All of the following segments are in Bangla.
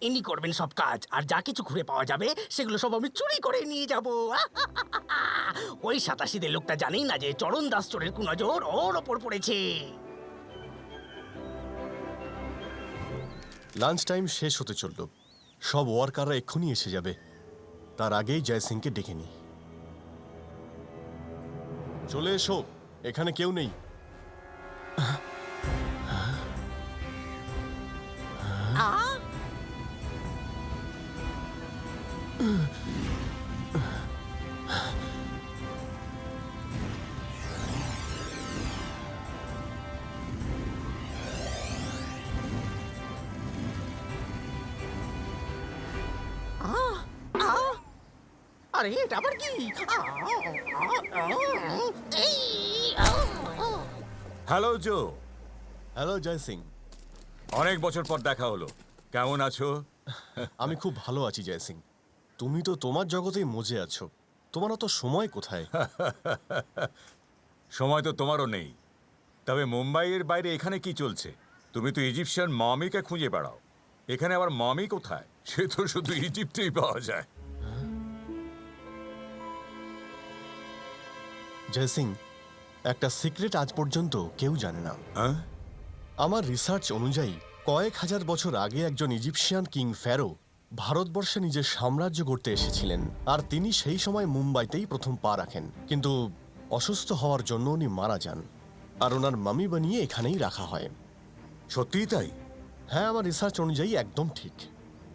ইনি করবেন সব কাজ, আর যা কিছু ঘুরে পাওয়া যাবে সেগুলো সব আমি চুরি করে নিয়ে যাব। ওই 87 লোকটা জানেই না যে চরণ দাস চোরের কুনজর ওর ওপর পড়েছে। লাঞ্চ টাইম শেষ হতে চলল, সব ওয়ার্কাররা এক্ষুনি এসে যাবে। তার আগেই জয় সিংকে ডেকে নি। চলে এসো, এখানে কেউ নেই। আরে এটা আবার কি? হ্যালো জো। হ্যালো জয় সিং। অনেক বছর পর দেখা হলো, কেমন আছো? আমি খুব ভালো আছি জয় সিং। তুমি তো তোমার জগতেই মজে আছো, তোমার অত সময় কোথায়? সময় তো তোমারও নেই। তবে মুম্বাইয়ের বাইরে এখানে কি চলছে? তুমি তো ইজিপশিয়ান মমিকে খুঁজে বেড়াও, এখানে আবার মমি কোথায়? সে তো শুধু ইজিপ্টেই পাওয়া যায়। জয় সিং, একটা সিক্রেট আজ পর্যন্ত কেউ জানে না। হ্যাঁ? আমার রিসার্চ অনুযায়ী কয়েক হাজার বছর আগে একজন ইজিপশিয়ান কিং ফ্যারো ভারতবর্ষে নিজের সাম্রাজ্য গড়তে এসেছিলেন, আর তিনি সেই সময় মুম্বাইতেই প্রথম পা রাখেন। কিন্তু অসুস্থ হওয়ার জন্য উনি মারা যান, আর ওনার মামি বানিয়ে এখানেই রাখা হয়। সত্যিই তাই? হ্যাঁ, আমার রিসার্চ অনুযায়ী একদম ঠিক।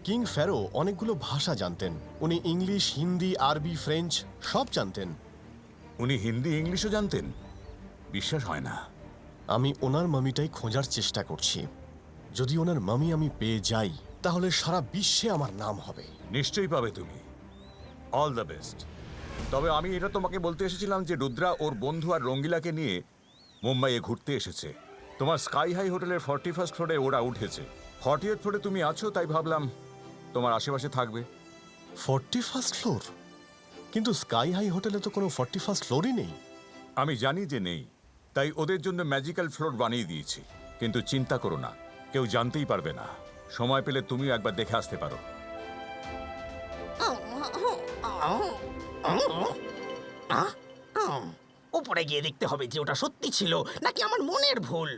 কিং ফ্যারো অনেকগুলো ভাষা জানতেন। উনি ইংলিশ, হিন্দি, আরবি, ফ্রেঞ্চ সব জানতেন। উনি হিন্দি ইংলিশও জানতেন? বিশ্বাস হয় না। আমি ওনার মামিটাই খোঁজার চেষ্টা করছি। যদি ওনার মামি আমি পেয়ে যাই, তাহলে সারা বিশ্বে আমার নাম হবে। নিশ্চয়ই পাবে তুমি। All the best. তবে আমি এটা তোমাকে বলতে এসেছিলাম যে রুদ্রা ওর বন্ধু আর রঙ্গিলাকে নিয়ে মুম্বাইয়ে ঘুরতে এসেছে। তোমার স্কাই হাই হোটেলের 41st ফ্লোরে ওরা উঠেছে। 40th ফ্লোরে তুমি আছো, তাই ভাবলাম তোমার আশেপাশে থাকবে। 41st floor? কিন্তু স্কাই হাই হোটেলে তো কোনো 41st ফ্লোরই নেই। আমি জানি যে নেই, তাই ওদের জন্য ম্যাজিক্যাল ফ্লোর বানিয়ে দিয়েছি। কিন্তু চিন্তা করো না, কেউ জানতেই পারবে না। সময় পেলে তুমিও একবার দেখে আসতে পারো। উপরে গিয়ে দেখতে হবে যে ওটা সত্যি ছিল নাকি আমার মনের ভুল।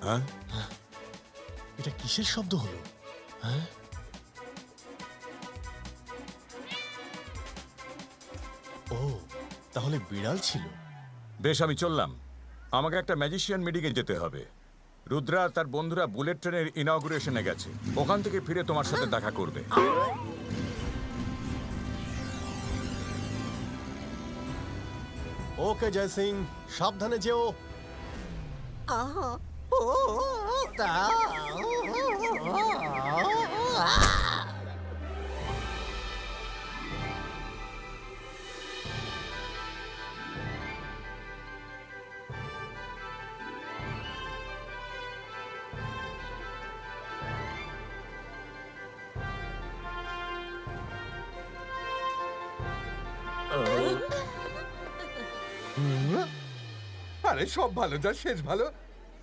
হ্যাঁ? এটা কিসের শব্দ হলো? হ্যাঁ, ও তাহলে বিড়াল ছিল। বেশ, আমি চললাম। আমাকে একটা ম্যাজিশিয়ান মিটিংয়ে যেতে হবে। রুদ্রা আর তার বন্ধুরা বুলেট ট্রেনের ইনঅগুরেশনে গেছে, ওখান থেকে ফিরে তোমার সাথে দেখা করবে। ওকে জয় সিং, সাবধানে যেও। আরে সব ভালো যা শেষ ভালো।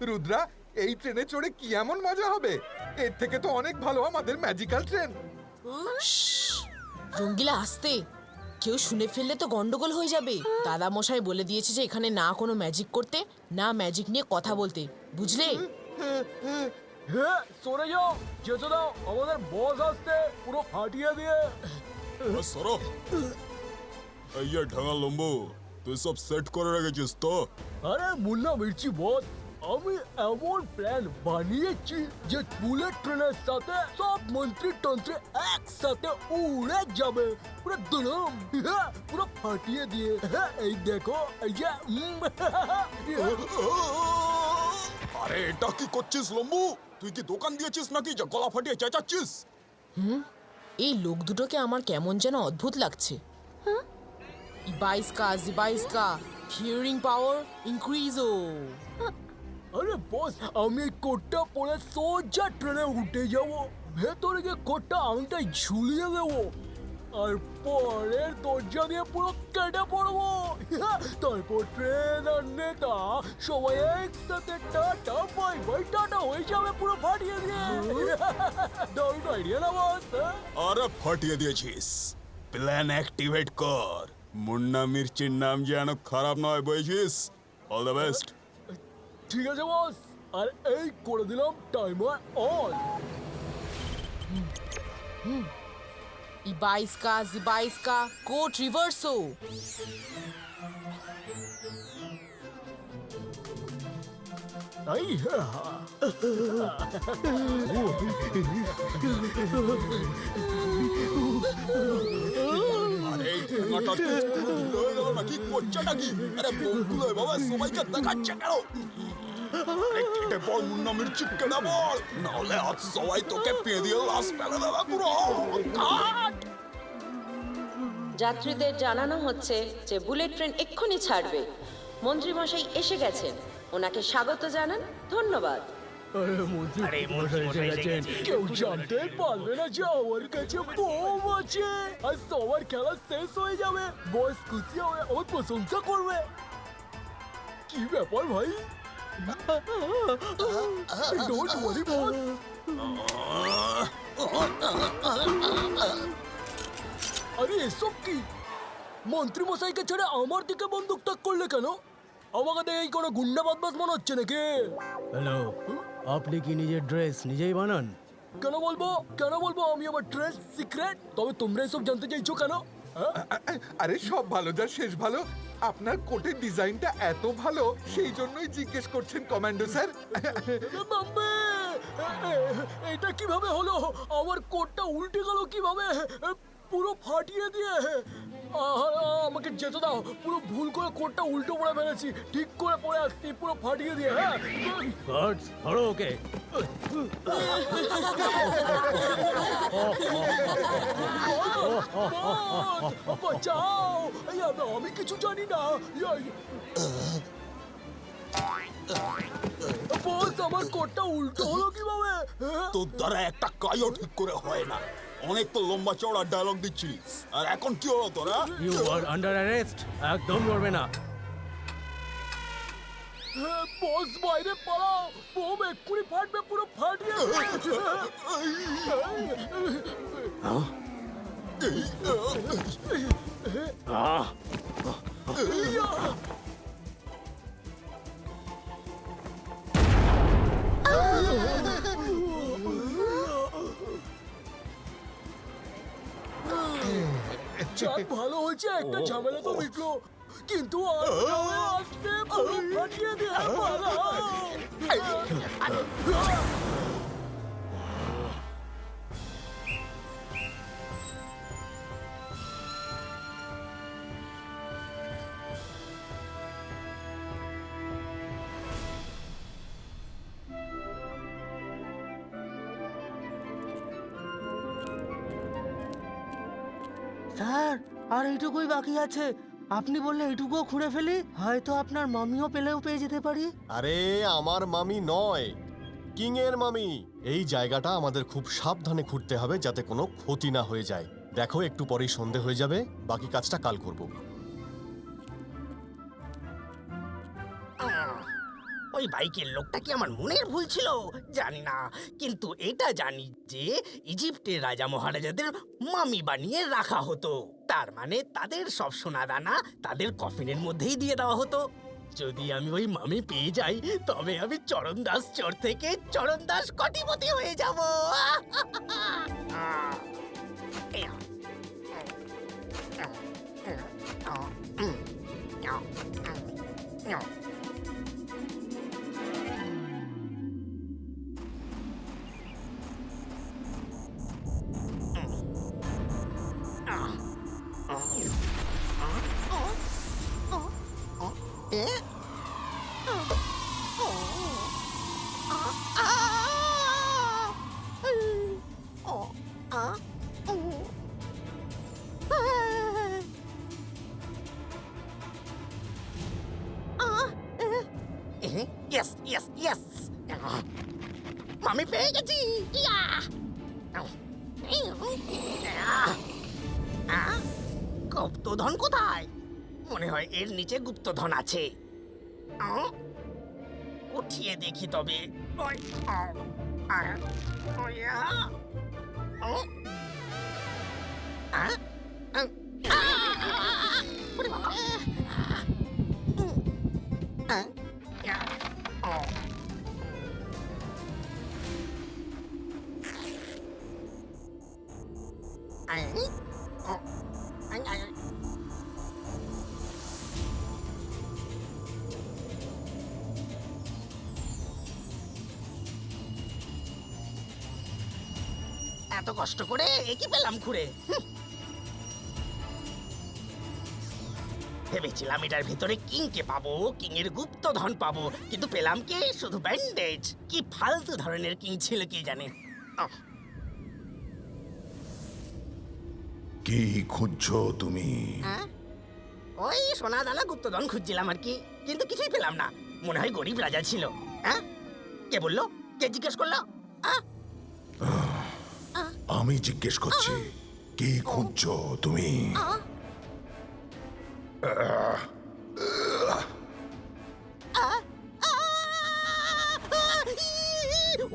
রুদ্রা, এই ট্রেনে চড়ে কি এমন মজা হবে? এর থেকে তো অনেক ভালো আমাদের ম্যাজিক্যাল ট্রেন। রঙ্গিলা আসতে, কেউ শুনে ফেললে তো গন্ডগোল হয়ে যাবে। দাদা মশাই বলে দিয়েছে যে এখানে না কোনো ম্যাজিক করতে, না ম্যাজিক নিয়ে কথা বলতে, বুঝলে? হ্যাঁ, সরে যাও, যেতে দাও, আমাদের বস আসতে পুরো ফাটিয়ে দিয়ে। সরো এই ঢাঙা লম্বু, তুই সব সেট করে রেখেছিস তো? আরে মুন্না মির্চি বস, আমি এমন প্ল্যান বানিয়েছি যে বুলেট ট্রেনের সাথে সব মন্ত্রী তন্ত্রী একসাথে উড়ে যাবে পুরো দুরম, পুরো ফাটিয়ে দিয়ে। এই দেখো, এই যে আরে এটা কি করছিস লম্বু? তুই কি দোকান দিয়েছিস নাকি যে গলা ফাটিয়ে চেঁচাচ্ছিস? এই লোক দুটোকে আমার কেমন যেন অদ্ভুত লাগছে। 22 का हियरिंग पावर इंक्रीज हो। আরে বস, আমি এই কোটটা পরে সোজা ট্রেনে উঠে যাব, ভেতরে গিয়ে কোটটা আংটায় ঝুলিয়ে দেবো আর পরের দরজা দিয়ে পুরো কেটে পড়বো। তারপর ট্রেন আর নেতা সবাই একসাথে টাটা বাই বাই টাটা হয়ে যাবে পুরো ফাটিয়ে দিয়ে। দারুণ আইডিয়া না বস? আরে ফাটিয়ে দিয়েছিস, প্ল্যান অ্যাক্টিভেট কর। মুন্না মির্চির নাম যেন খারাপ নয়, বুঝেছিস? All the best. ঠিক আছে বস, আর এই করে দিলাম timer on. Ibaiska, Court Reverso. এই আরে এই ঠেঙাটা তো পুরো ধুলো হয়ে গেল নাকি? করছেটা কি? আরে বন্ধুলো বাবা, সবাইকে দেখাচ্ছে কেন? আরে কেটে পড় মুন্না মির্চি, কেটে পড়, নাহলে আজ সবাই তোকে পেঁদিয়ে লাশ ফেলে দেবে পুরো। কাট! যাত্রীদের জানানো হচ্ছে যে বুলেট ট্রেন এক্ষুনি ছাড়বে। মন্ত্রীমশাই এসে গেছেন, ওনাকে স্বাগত জানান। ধন্যবাদ। আরে মন্ত্রী আরে মশাই মন্ত্রী এসে মশাই গেছেন। কেউ জানতে পারবে না যে আমার কাছে বোম আছে, আর সবার খেলা শেষ হয়ে যাবে। বস খুশি হয়ে আমার প্রশংসা করবে। কি ব্যাপার ভাই? ডোন্ট ওয়ারি বস। আরে এসব কি? মন্ত্রী মশাইকে ছেড়ে আমার দিকে বন্দুক তাক করলে কেন? আমাকে দেখে কোনো গুন্ডা বদমাস মনে হচ্ছে নাকি? হ্যালো, আপনি কি নিজের ড্রেস নিজেই বানান? কেন বলবো? কেন বলবো আমি আমার ড্রেস সিক্রেট? তবে তোমরা এসব জানতে চাইছো কেন? হ্যাঁ? আরে সব ভালো যার শেষ ভালো। আপনার কোটের ডিজাইনটা এত ভালো, সেই জন্যই জিজ্ঞেস করছেন কমান্ডো স্যার। মাম্মি! এটা কিভাবে হলো? আমার কোটটা উল্টে গেল কিভাবে? পুরো ফাটিয়ে দিয়ে। আমাকে যেতে দাও, পুরো ভুল করে কোটটা উল্টো পড়ে ফেলেছি। ঠিক করে পড়ে আসছি, পুরো ফাটিয়ে দিয়ে। হ্যাঁ গার্ডস, ধরো ওকে। বস, বাঁচাও! আমি কিছু জানি না। বস, আমার কোটটা উল্টো হলো কিভাবে? তোর দ্বারা একটা কাজও ঠিক করে হয় না। অনেক তো লম্বা চওড়া ডায়লগ দিচ্ছিস, আর এখন কি হলো তোরা? You are under arrest. একদম নড়বে না। বস, বাইরে পালাও, বোম এক্ষুনি ফাটবে, পুরো ফাটিয়ে। যাক, ভালো হয়েছে, একটা ঝামেলা তো মিটলো। কিন্তু আর ঝামেলা আসতে পুরো ফাটিয়ে দিয়ে পালাও। স্যার, আর এইটুকুই বাকি আছে। আপনি বললে এইটুকুও খুঁড়ে ফেলি, হয়তো আপনার মামিও পেয়ে যেতে পারি। আরে আমার মামি নয়, কিং এর মামি। এই জায়গাটা আমাদের খুব সাবধানে খুঁড়তে হবে যাতে কোনো ক্ষতি না হয়ে যায়। দেখো, একটু পরেই সন্ধে হয়ে যাবে, বাকি কাজটা কাল করব। ওই বাইকের লোকটা কি আমার মনের ভুল ছিল জানি না, কিন্তু এটা জানি যে ইজিপ্টের রাজা মহারাজাদের মামি বানিয়ে রাখা হতো। তার মানে তাদের সব সোনা দানা তাদের কফিনের মধ্যেই দিয়ে দেওয়া হতো। যদি আমি ওই মামি পেয়ে যাই, তবে আমি চরণদাস চোর থেকে চরণদাস কোটিপতি হয়ে যাব। ইয়েস ইয়েস মামি পেয়ে গেছি ইয়া গুপ্তধন কোথায়? মনে হয় এর নিচে গুপ্তধন আছে। উঠিয়ে দেখি তবে। ওই, ওই, ওরে বাবা। এত কষ্ট করে কি পেলাম খুঁড়ে? ভেবেছিলাম এটার ভেতরে কিংকে পাবো, কিং এর গুপ্তধন পাবো, কিন্তু পেলাম কি শুধু ব্যান্ডেজ। কি ফালতু ধরনের কিং ছিল কে জানে। কি খুঁজছো তুমি? ওই সোনা দানা গুপ্তধন খুঁজছিলাম আর কি, কিন্তু কিছুই পেলাম না। মনে হয় গরিব রাজা ছিল। কে বললো? কে জিজ্ঞেস করলো? আমি জিজ্ঞেস করছি, কি খুঁজছো তুমি?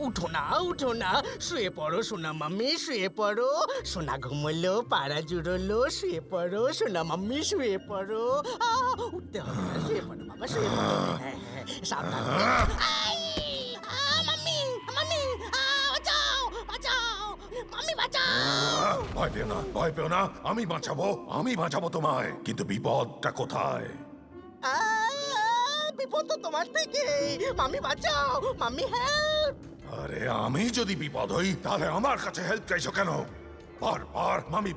উঠো না, উঠো না, শুয়ে পড়ো সোনা মাম্মি, শুয়ে পড়ো। সোনা ঘুমলো, পাড়া জুড়লো, শুয়ে পড়ো সোনা মাম্মি, শুয়ে পড়ো। উঠতে হবে না, শুয়ে পড়ো বাবা, শুয়ে পড়ো। হ্যাঁ হ্যাঁ, সাবধানে। মাম্মি, মাম্মি, বাঁচাও, বাঁচাও, মাম্মি বাঁচাও। ভয় পেও না, ভয় পেও না, আমি বাঁচাবো, আমি বাঁচাবো তোমায়। কিন্তু বিপদটা কোথায়? বিপদ তো তোমার থেকে। মাম্মি বাঁচাও, মাম্মি হেল্প। আরে আমি যদি বিপদ হই তাহলে আমার কাছে হেল্প চাইছো কেন? বারবার মামি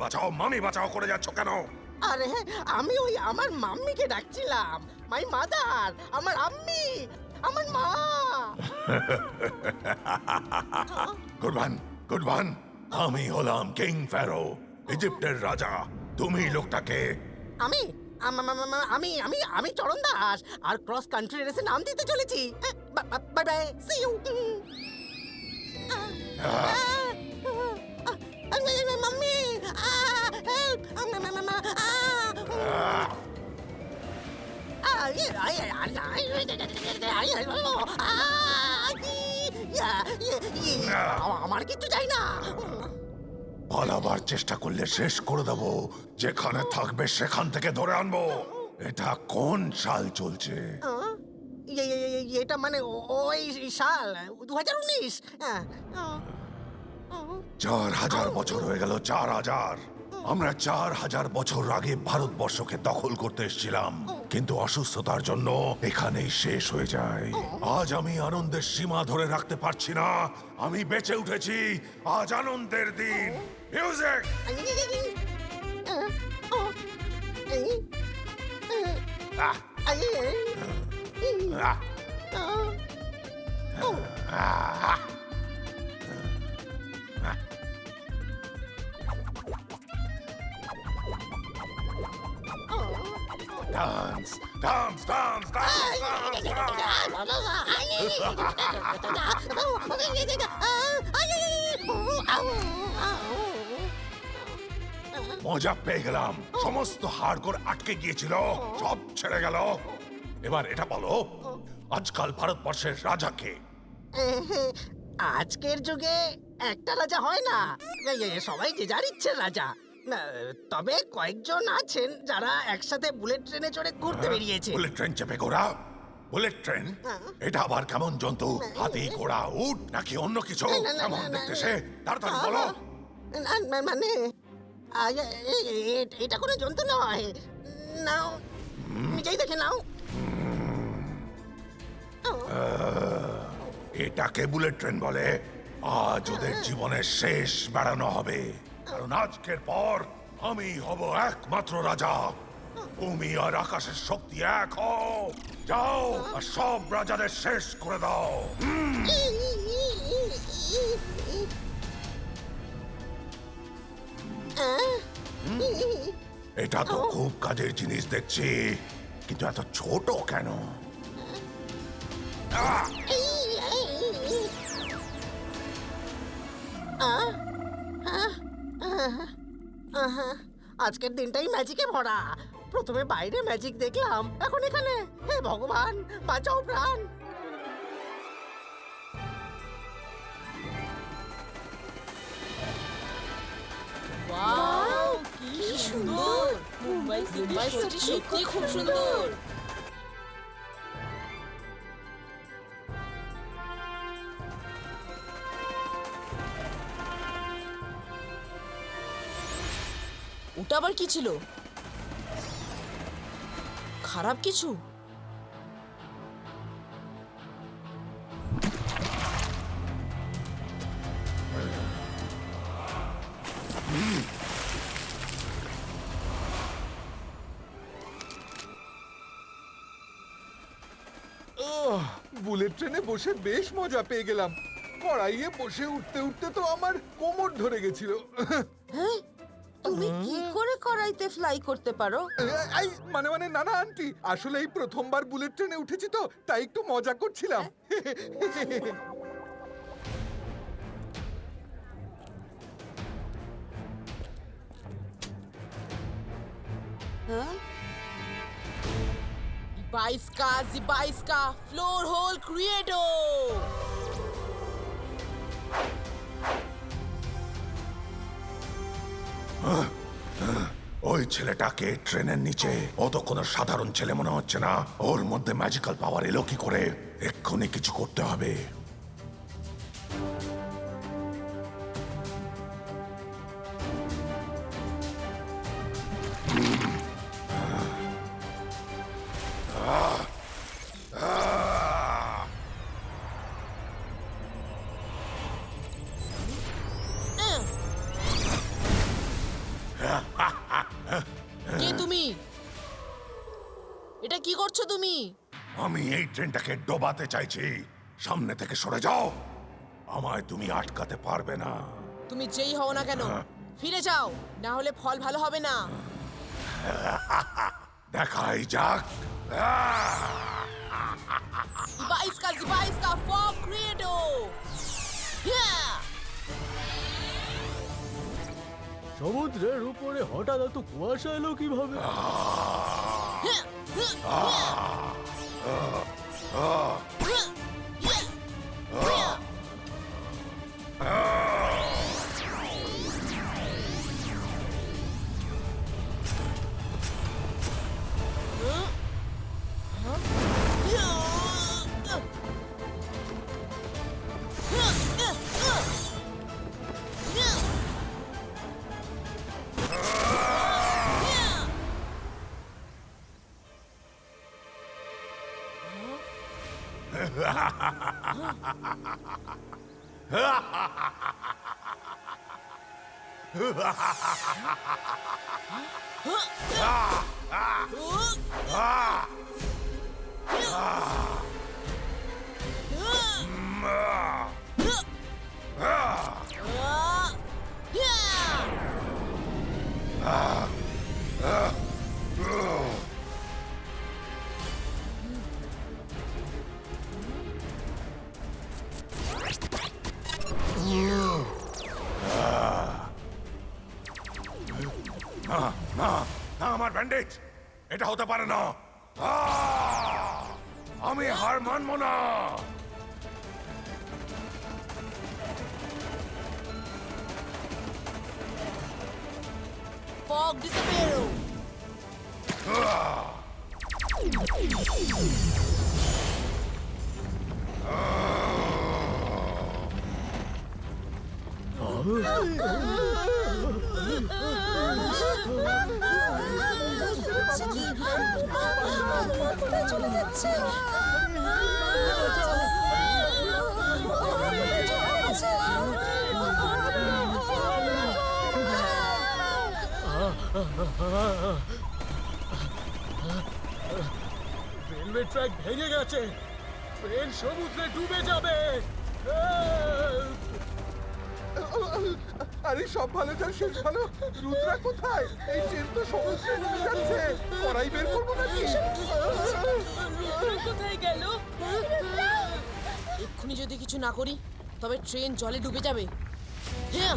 বাঁচাও করে যাচ্ছ কেন? আরে আমি ওই আমার মাম্মিকে ডাকছিলাম। মাই মাদার, আমার আম্মি, আমার মা। গুডবান, আমি হলাম কিং ফ্যারো, ইজিপ্টের রাজা। তুমি লোকটাকে? আমি আমি আমি আমি চরণ দাস, আর ক্রস কান্ট্রি রেসে নাম দিতে চলেছি। Bye bye, see you. Mummy, help. আমার কিছু চাই না। পালাবার চেষ্টা করলে শেষ করে দেবো। যেখানে থাকবে সেখান থেকে ধরে আনবো। এটা কোন সাল চলছে? এটা মানে ওই সাল 2019। 4000 বছর হয়ে গেল। 4000। আমরা 4000 বছর আগে ভারতবর্ষকে দখল করতে এসেছিলাম, কিন্তু অসুস্থতার জন্য এখানেই শেষ হয়ে যায়। আজ আমি আনন্দের সীমা ধরে রাখতে পারছি না। আমি বেঁচে উঠেছি। আজ আনন্দের দিন। Music! Dance, dance, dance, dance, dance, মজা পেয়ে গেলাম। সমস্ত হাড়গোড় আটকে গিয়েছিল, সব ছেড়ে গেল। এবার এটা বলো, আজকাল ভারতবর্ষের রাজাকে? আজকের যুগে একটা রাজা হয় না, সবাই যে যার ইচ্ছে রাজা। তবে কয়েকজন আছেন যারা একসাথে বুলেট ট্রেনে চড়ে ঘুরতে বেরিয়েছে। বুলেট ট্রেন চেপে ঘোরা? Bullet train? এটা আবার কেমন জন্তু? হাতি, ঘোড়া, উট নাকি অন্য কিছু? কেমন দেখতে সে? তাড়াতাড়ি বলো। মানে এটা কোনো জন্তু নয়। নাও, নিজেই দেখে নাও। এটাকে বুলেট ট্রেন বলে। আজ ওদের জীবনের শেষ বেড়ানো হবে, কারণ আজকের পর আমি হব একমাত্র রাজা। ভূমি আর আকাশের শক্তি এক হও। যাও আর সব রাজাদের শেষ করে দাও। এটা তো খুব কাজের জিনিস দেখছি, কিন্তু এত ছোট কেন? আজকের দিনটাই ম্যাজিকে ভরা। প্রথমে বাইরে ম্যাজিক দেখলাম, এখন এখানে। হে ভগবান, বাঁচাও প্রাণ। ওয়াও, কি সুন্দর! মুম্বাই সিটি সত্যি খুব সুন্দর। ওটা আবার কি ছিল? খারাপ কিছু? বুলেট ট্রেনে বসে বেশ মজা পেয়ে গেলাম। কড়াইয়ে বসে উঠতে উঠতে তো আমার কোমর ধরে গেছিল। তুমি কি করে কড়াইতে ফ্লাই করতে পারো? এই মানে না না আন্টি, আসলে এই প্রথমবার বুলেট ট্রেনে উঠেছি তো, তাই একটু মজা করছিলাম। Zibaiska, floor hole creator! ওই ছেলেটাকে ট্রেনের নিচে ও তো কোনো সাধারণ ছেলে মনে হচ্ছে না। ওর মধ্যে ম্যাজিক্যাল পাওয়ার এলো কি করে? এক্ষুনি কিছু করতে হবে। কে তুমি? এটা কি করছো তুমি? আমি এই ট্রেনটাকে ডোবাতে চাইছি। সামনে থেকে সরে যাও। আমায় তুমি আটকাতে পারবে না। তুমি যেই হও না কেন, ফিরে যাও, না হলে ফল ভালো হবে না। দেখাই যাক। Zibaiska, fog creator! Yeah! সমুদ্রের উপরে হঠাৎ এত কুয়াশা এলো কিভাবে? না, আমার ব্যান্ডেজ। এটা হতে পারে না। আমি হার মানবো না। Fog disappear! চলে যাচ্ছে। রেলওয়ে ট্র্যাক ভেঙে গেছে, ট্রেন সমুদ্রে ডুবে যাবে। আরে সব ভালো যার শেষ ভালো। রুদ্রা কোথায়? এই ট্রেন তো সমুদ্রে ডুবে যাচ্ছে। কড়াই বের করবো নাকি? কোথায় গেল? এক্ষুনি যদি কিছু না করি তবে ট্রেন জলে ডুবে যাবে। হ্যাঁ,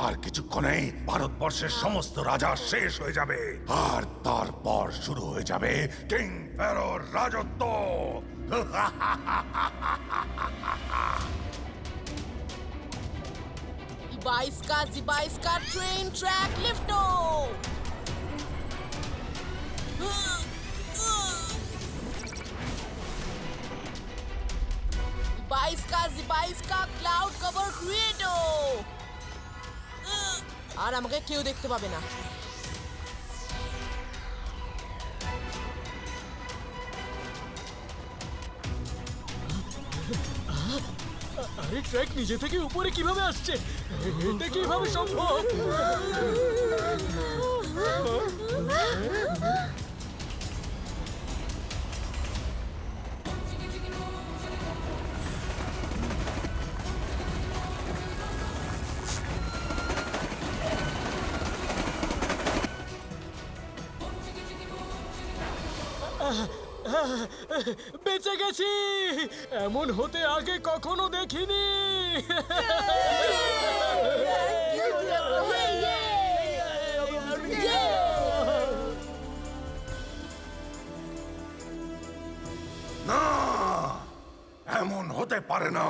আর কিছুক্ষণেই ভারতবর্ষের সমস্ত রাজা শেষ হয়ে যাবে আর তারপর শুরু হয়ে যাবে কিং ফেরোর রাজত্ব। Ibaiska ট্রেন ট্র্যাক লিফটো। Ibaiska ক্লাউড কভার ক্রিয়েটো। আর আমাকে কেউ দেখতে পাবে না। আরে ট্র্যাক নিজে থেকে উপরে কিভাবে আসছে? এটা কিভাবে সম্ভব? বেঁচে গেছি! এমন হতে আগে কখনো দেখিনি। না, এমন হতে পারে না।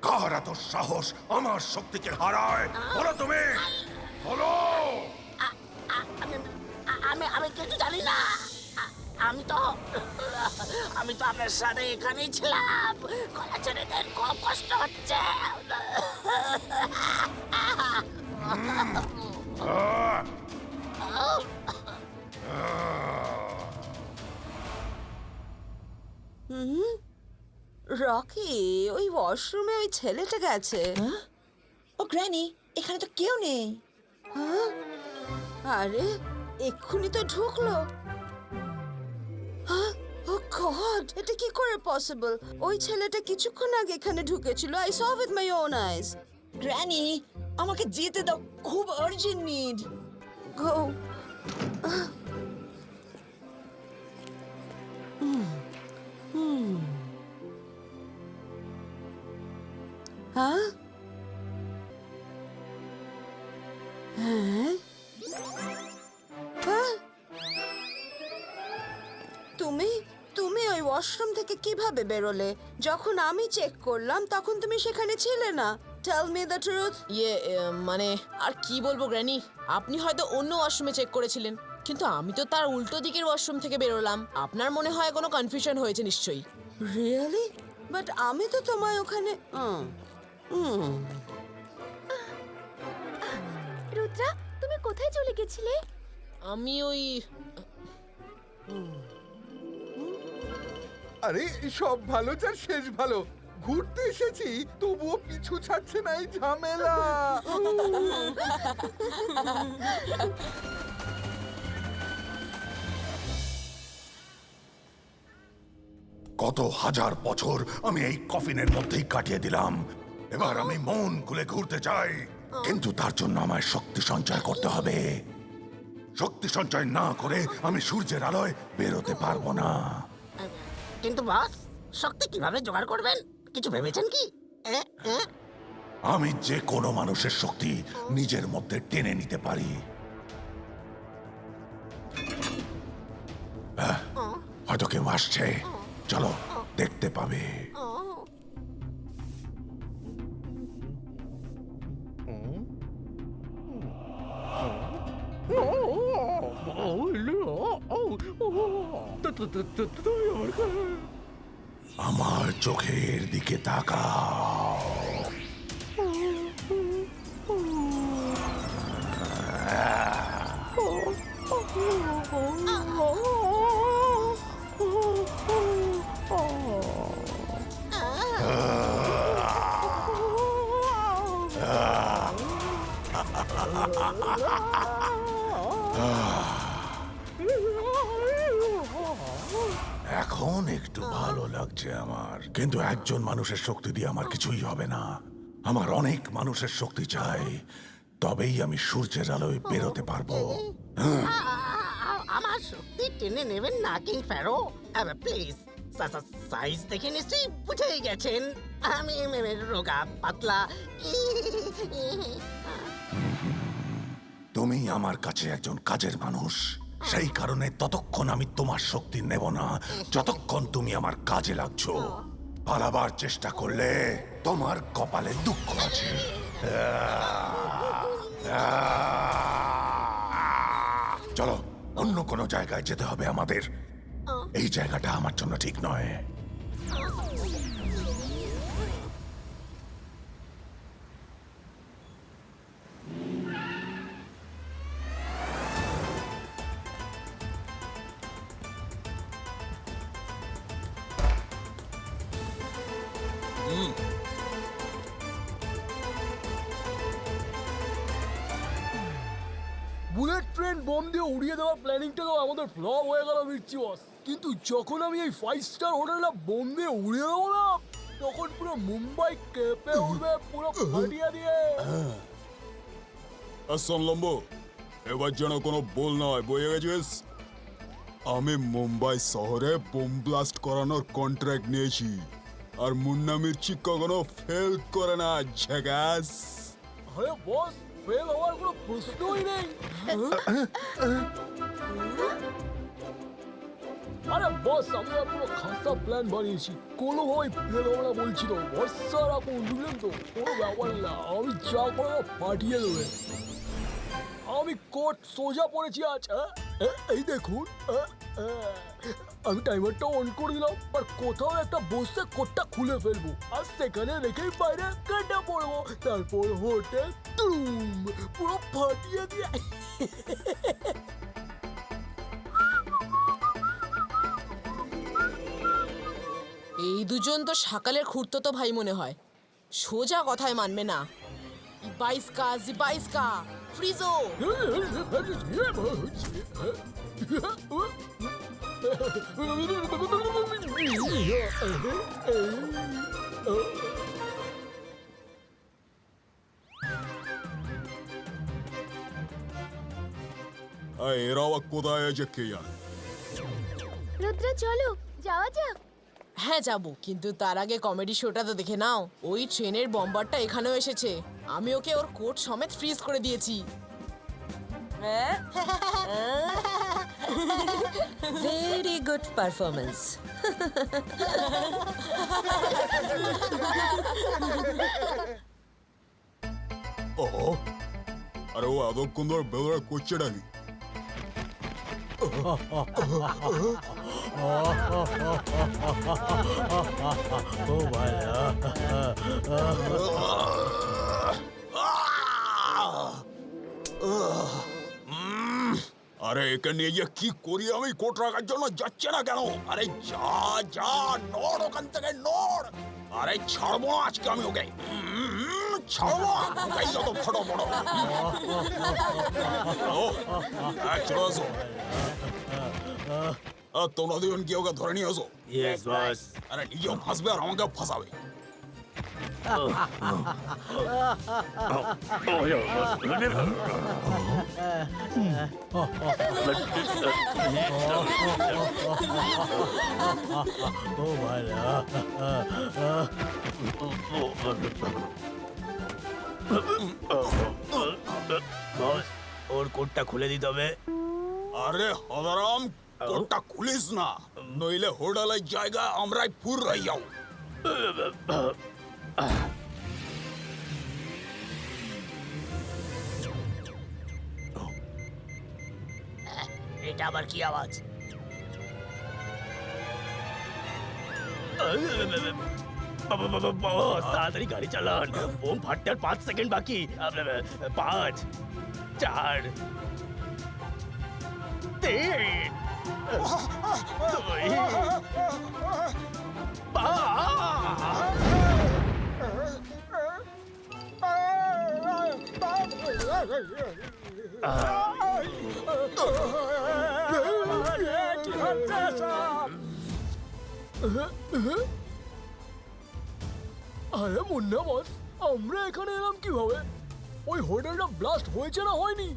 কার এত সাহস আমার শক্তিকে হারায়? বলো তুমি, বলো। আমি কিছু জানি না। আমি তো আপনার সাথে এখানেই ছিলাম। গলা ছেড়ে দেন, খুব কষ্ট হচ্ছে। রকি, ওই ওয়াশরুমে ওই ছেলেটা গেছে। ও গ্র্যানি, এখানে তো কেউ নেই। আরে এক্ষুনি তো ঢুকলো। ও গড, এটা কি করে পসিবল? ওই ছেলেটা কিছুক্ষণ আগে এখানে ঢুকেছিল। I saw with my own eyes. Granny, আমাকে যেতে দাও, খুব আর্জেন্ট নিড। গো। হ্যাঁ? হ্যাঁ? হ্যাঁ? তুমি ওই ওয়াশরুম থেকে কিভাবে বেরোলে? যখন আমি চেক করলাম তখন তুমি সেখানে ছিলে না। Tell me the truth. মানে আর কি বলবো গ্র্যানি, আপনি হয়তো অন্য ওয়াশরুমে চেক করেছিলেন, কিন্তু আমি তো তার উল্টো দিকের ওয়াশরুম থেকে বেরোলাম। আপনার মনে হয় কোনো কনফিউশন হয়েছে নিশ্চয়ই। রিয়েলি? বাট আমি তো তোমায় ওখানে রুদ্রা, তুমি কোথায় চলে গেছিলে? আমি ওই আরে সব ভালো যার শেষ ভালো। ঘুরতে এসেছি তবুও পিছু ছাড়ছে না এই ঝামেলা। কত হাজার বছর আমি এই কফিনের মধ্যেই কাটিয়ে দিলাম। এবার আমি মন খুলে ঘুরতে চাই, কিন্তু তার জন্য আমায় শক্তি সঞ্চয় করতে হবে। শক্তি সঞ্চয় না করে আমি সূর্যের আলোয় বেরোতে পারবো না। কিন্তু বস, শক্তি কিভাবে জোগাড় করবেন? কিছু ভেবেছেন কি? আমি যে কোনো মানুষের শক্তি নিজের মধ্যে টেনে নিতে পারি। হয়তো কেউ আসছে, চলো দেখতে পাবে। আমার চোখের দিকে তাকাও। এখন একটু ভালো লাগছে আমার, কিন্তু একজন মানুষের শক্তি দিয়ে আমার কিছুই হবে না। আমার অনেক মানুষের শক্তি চাই, তবেই আমি সূর্যের আলোয় বেরোতে পারবো। আমার শক্তি টেনে নেবেন না কিং ফ্যারো, প্লিজ। সাইজ দেখে নিশ্চয়ই বুঝেই গেছেন আমি রোগা পাতলা। তুমি আমার কাছে একজন কাজের মানুষ, সেই কারণে ততক্ষণ আমি তোমার শক্তি নেব না যতক্ষণ তুমি আমার কাজে লাগছো। পালাবার চেষ্টা করলে তোমার কপালে দুঃখ আছে। চলো, অন্য কোনো জায়গায় যেতে হবে আমাদের। এই জায়গাটা আমার জন্য ঠিক নয়। বুলেট ট্রেন বোম দিয়ে উড়িয়ে দেওয়ার প্ল্যানিংটাও আমাদের ফ্লপ হয়ে গেল মির্চি বস। কিন্তু যখন আমি এই 5 স্টার হোটেলটা বোম দিয়ে উড়িয়ে দেবো না, তখন পুরো মুম্বাই কেঁপে উঠবে, পুরো ফাটিয়ে দিয়ে। শোন লম্বো, এবার যেন কোনো বল না হয়, বুঝে গেছিস? আমি মুম্বাই শহরে বোম ব্লাস্ট করানোর কন্ট্রাক্ট নিয়েছি, আর মুন্না মির্চি কখনো ফেল করে না। ঝাকাস। আরে বস, ফেল হওয়ার কোনো প্রশ্নই নেই। আরে বস, আমরা পুরো খাসা প্ল্যান বানিয়েছি, কোনোভাবেই ফেল হবে না বলছি তো। ভরসা রাখুন, বুঝলেন তো? কোনো ব্যাপার না, আমি যা করে পাঠিয়ে দেবে। আমি কোট সোজা পড়েছি আজ। এই দেখুন, আমি টাইমারটা অন করে দিলাম, আর কোথাও একটা বসে কোটটা খুলে ফেলবো, আর সেখানে রেখেই বাইরে কেটে পড়বো। তারপর হোটেল তুম পুরো ফাটিয়ে দিয়ে। এই দুজন তো সকালের খুঁড়তো ভাই মনে হয়, সোজা কথায় মানবে না। বাইস্কা ফ্রিজো। এরা আবার কোথায় আছে কে জানে? রুদ্রা চলো যাওয়া যাক। হ্যাঁ যাব, কিন্তু তার আগে কমেডি শোটা তো দেখে নাও। ওই ট্রেনের বম্বারটা এখানেও এসেছে, আমি ওকে ওর কোট সমেত ফ্রিজ করে দিয়েছি। Very good performance. ও, আরে ও এতক্ষণ ধরে বেদরা করছে নাকি? ও ভাইয়া, আরে একে নিয়ে যে কি করি আমি, কোট রাখার জন্য যাচ্ছে না কেন? আরে যা যা, নড় ওখান থেকে নড়। আরে ছাড়বো না আজকে আমি ওকে, ছাড়বো না ওকে, যত ফটো ফটো। চলে আসো, তোমরা দুজন কি ওকে ধরে নিয়ে আসো। Yes boss. আরে নিজেও ফাঁসবে আর আমাকেও ফাঁসাবে। ও ভাইয়া, বস, ওর কোটটা খুলে দিতে হবে। আরে হদারাম, কোটটা খুলিস না, নইলে হোটেলের জায়গা আমরাই পুর রয়ে যাও। এটা আবার কি আওয়াজ? বস, তাড়াতাড়ি গাড়ি চালান, বোম ফাটতে আর 5 সেকেন্ড বাকি। 5, 4, 3, আরে মুন্না বস, আমরা এখানে এলাম কিভাবে? ওই হোটেলটা ব্লাস্ট হয়েছে না হয়নি?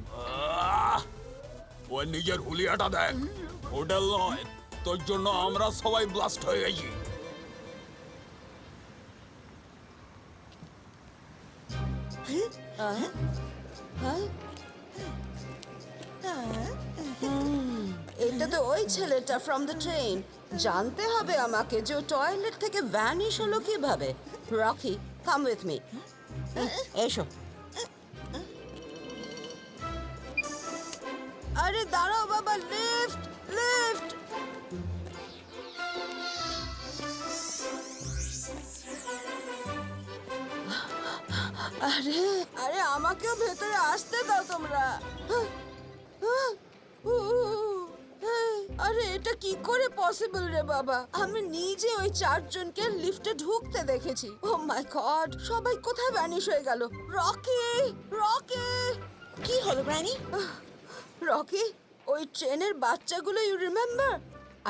ওই নিজের হুলিয়াটা দেখ, হোটেল নয়, তোর জন্য আমরা সবাই ব্লাস্ট হয়ে গেছি। এটা তো ওই ছেলেটা ফ্রম দ্য ট্রেন। জানতে হবে আমাকে যে ও টয়লেট থেকে ভ্যানিশ হলো কিভাবে। Rocky, come with me. এসো। আরে দাঁড়াও বাবা, লিফট লিফট। আরে আরে আমাকেও ভেতরে আসতে দাও তোমরা। আরে এটা কি করে পসিবল রে বাবা? আমি নিজে ওই চারজনকে লিফটে ঢুকতে দেখেছি। ও মাই গড, সবাই কোথায় ভ্যানিশ হয়ে গেল? রকি, রকি, কি হলো গ্র্যানি? রকি, ওই ট্রেনের বাচ্চাগুলো ইউ রিমেম্বার?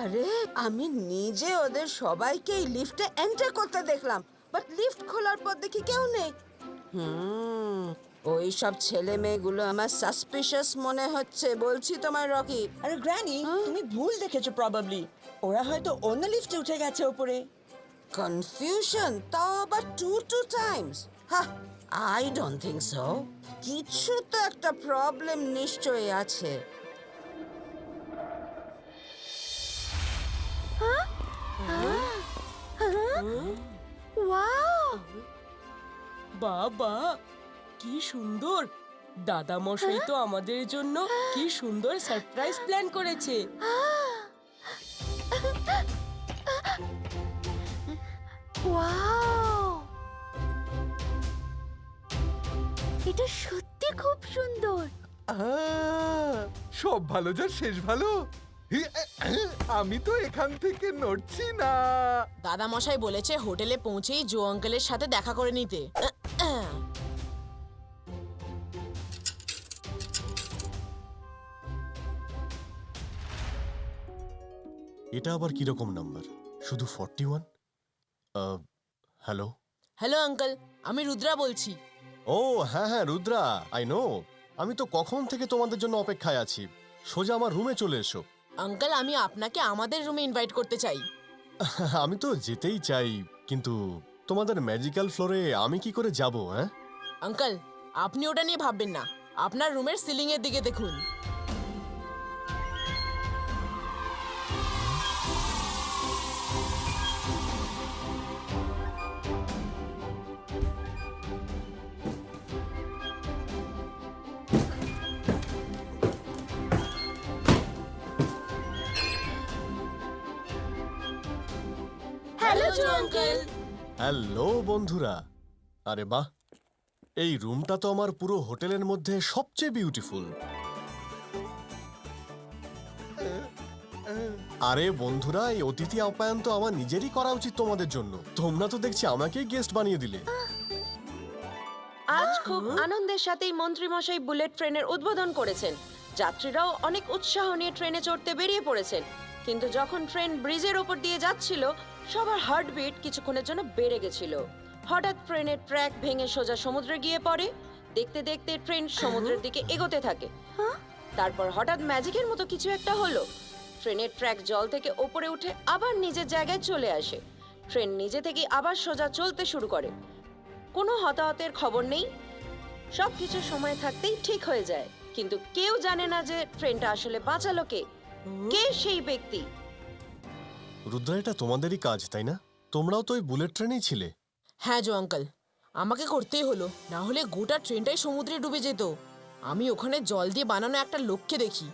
আরে আমি নিজে ওদের সবাইকে এই লিফটে এন্টার করতে দেখলাম, বাট লিফট খোলার পর দেখি কেউ নেই। ওই সব ছেলে মেয়েগুলো আমার সাসপিশিয়াস মনে হচ্ছে, বলছি তোমার রকি। আরে গ্র্যানি, তুমি ভুল দেখেছো প্রবাবলি। ওরা হয়তো অন্য লিফটে উঠে গেছে উপরে। কনফিউশন, তাও আবার টু টাইমস। হ্যাঁ, আই ডোন্ট থিঙ্ক সো। কিছু তো একটা প্রবলেম নিশ্চয়ই আছে। ওয়াও, বাবা কি সুন্দর! দাদা মশাই তো আমাদের জন্য কি সুন্দর সারপ্রাইজ প্ল্যান করেছে। ওয়াও, এটা সত্যি খুব সুন্দর। সব ভালো যার শেষ ভালো। আমি তো এখান থেকে নড়ছি না। দাদা মশাই বলেছে হোটেলে পৌঁছেই জো আঙ্কেলের সাথে দেখা করে নিতে। এটা আবার কিরকম নাম্বার? শুধু 41? হ্যালো? হ্যালো আঙ্কেল, আমি রুদ্রা বলছি। ও হ্যাঁ হ্যাঁ, রুদ্রা, আই নো। আমি তো কখন থেকে তোমাদের জন্য অপেক্ষায় আছি। সোজা আমার রুমে চলে এসো। আঙ্কেল, আমি আপনাকে আমাদের রুমে ইনভাইট করতে চাই। আমি তো যেতেই চাই, কিন্তু তোমাদের ম্যাজিক্যাল ফ্লোরে আমি কি করে যাব? হ্যাঁ আঙ্কেল, আপনি ওটা নিয়ে ভাববেন না। আপনার রুমের সিলিং এর দিকে দেখুন। হ্যালো জো আঙ্কেল। হ্যালো বন্ধুরা। আরে বাহ, এই রুমটা তো আমার পুরো হোটেলের মধ্যে সবচেয়ে বিউটিফুল। আরে বন্ধুরা, এই অতিথি আপ্যায়ন তো আমার নিজেরই করা উচিত তোমাদের জন্য। তোমরা তো দেখছি আমাকেই গেস্ট বানিয়ে দিলে। আজ খুব আনন্দের সাথেই মন্ত্রীমশাই বুলেট ট্রেনের উদ্বোধন করেছেন। যাত্রীরাও অনেক উৎসাহ নিয়ে ট্রেনে চড়তে বেরিয়ে পড়েছেন। কিন্তু যখন ট্রেন ব্রিজের ওপর দিয়ে যাচ্ছিল, সবার হার্টবিট কিছুক্ষণের জন্য বেড়ে গেছিল। হঠাৎ ট্রেনের ট্র্যাক ভেঙে সোজা সমুদ্রে গিয়ে পড়ে। দেখতে দেখতে ট্রেন সমুদ্রের দিকে এগোতে থাকে। তারপর হঠাৎ ম্যাজিকের মতো কিছু একটা হলো। ট্রেনের ট্র্যাক জল থেকে ওপরে উঠে আবার নিজের জায়গায় চলে আসে। ট্রেন নিজে থেকে আবার সোজা চলতে শুরু করে। কোনো হতাহতের খবর নেই। সবকিছু সময় থাকতেই ঠিক হয়ে যায়। কিন্তু কেউ জানে না যে ট্রেনটা আসলে বাঁচালো কে, কে সেই ব্যক্তি। রুদ্রা, এটা তোমাদেরই কাজ, তাই না? তোমরাও তো ওই বুলেট ট্রেনেই ছিলে। হ্যাঁ জো আঙ্কেল, আমাকে করতেই হলো, না হলে গোটা ট্রেনটাই সমুদ্রে ডুবে যেত। আমি ওখানে জল দিয়ে বানানো একটা লোককে দেখি,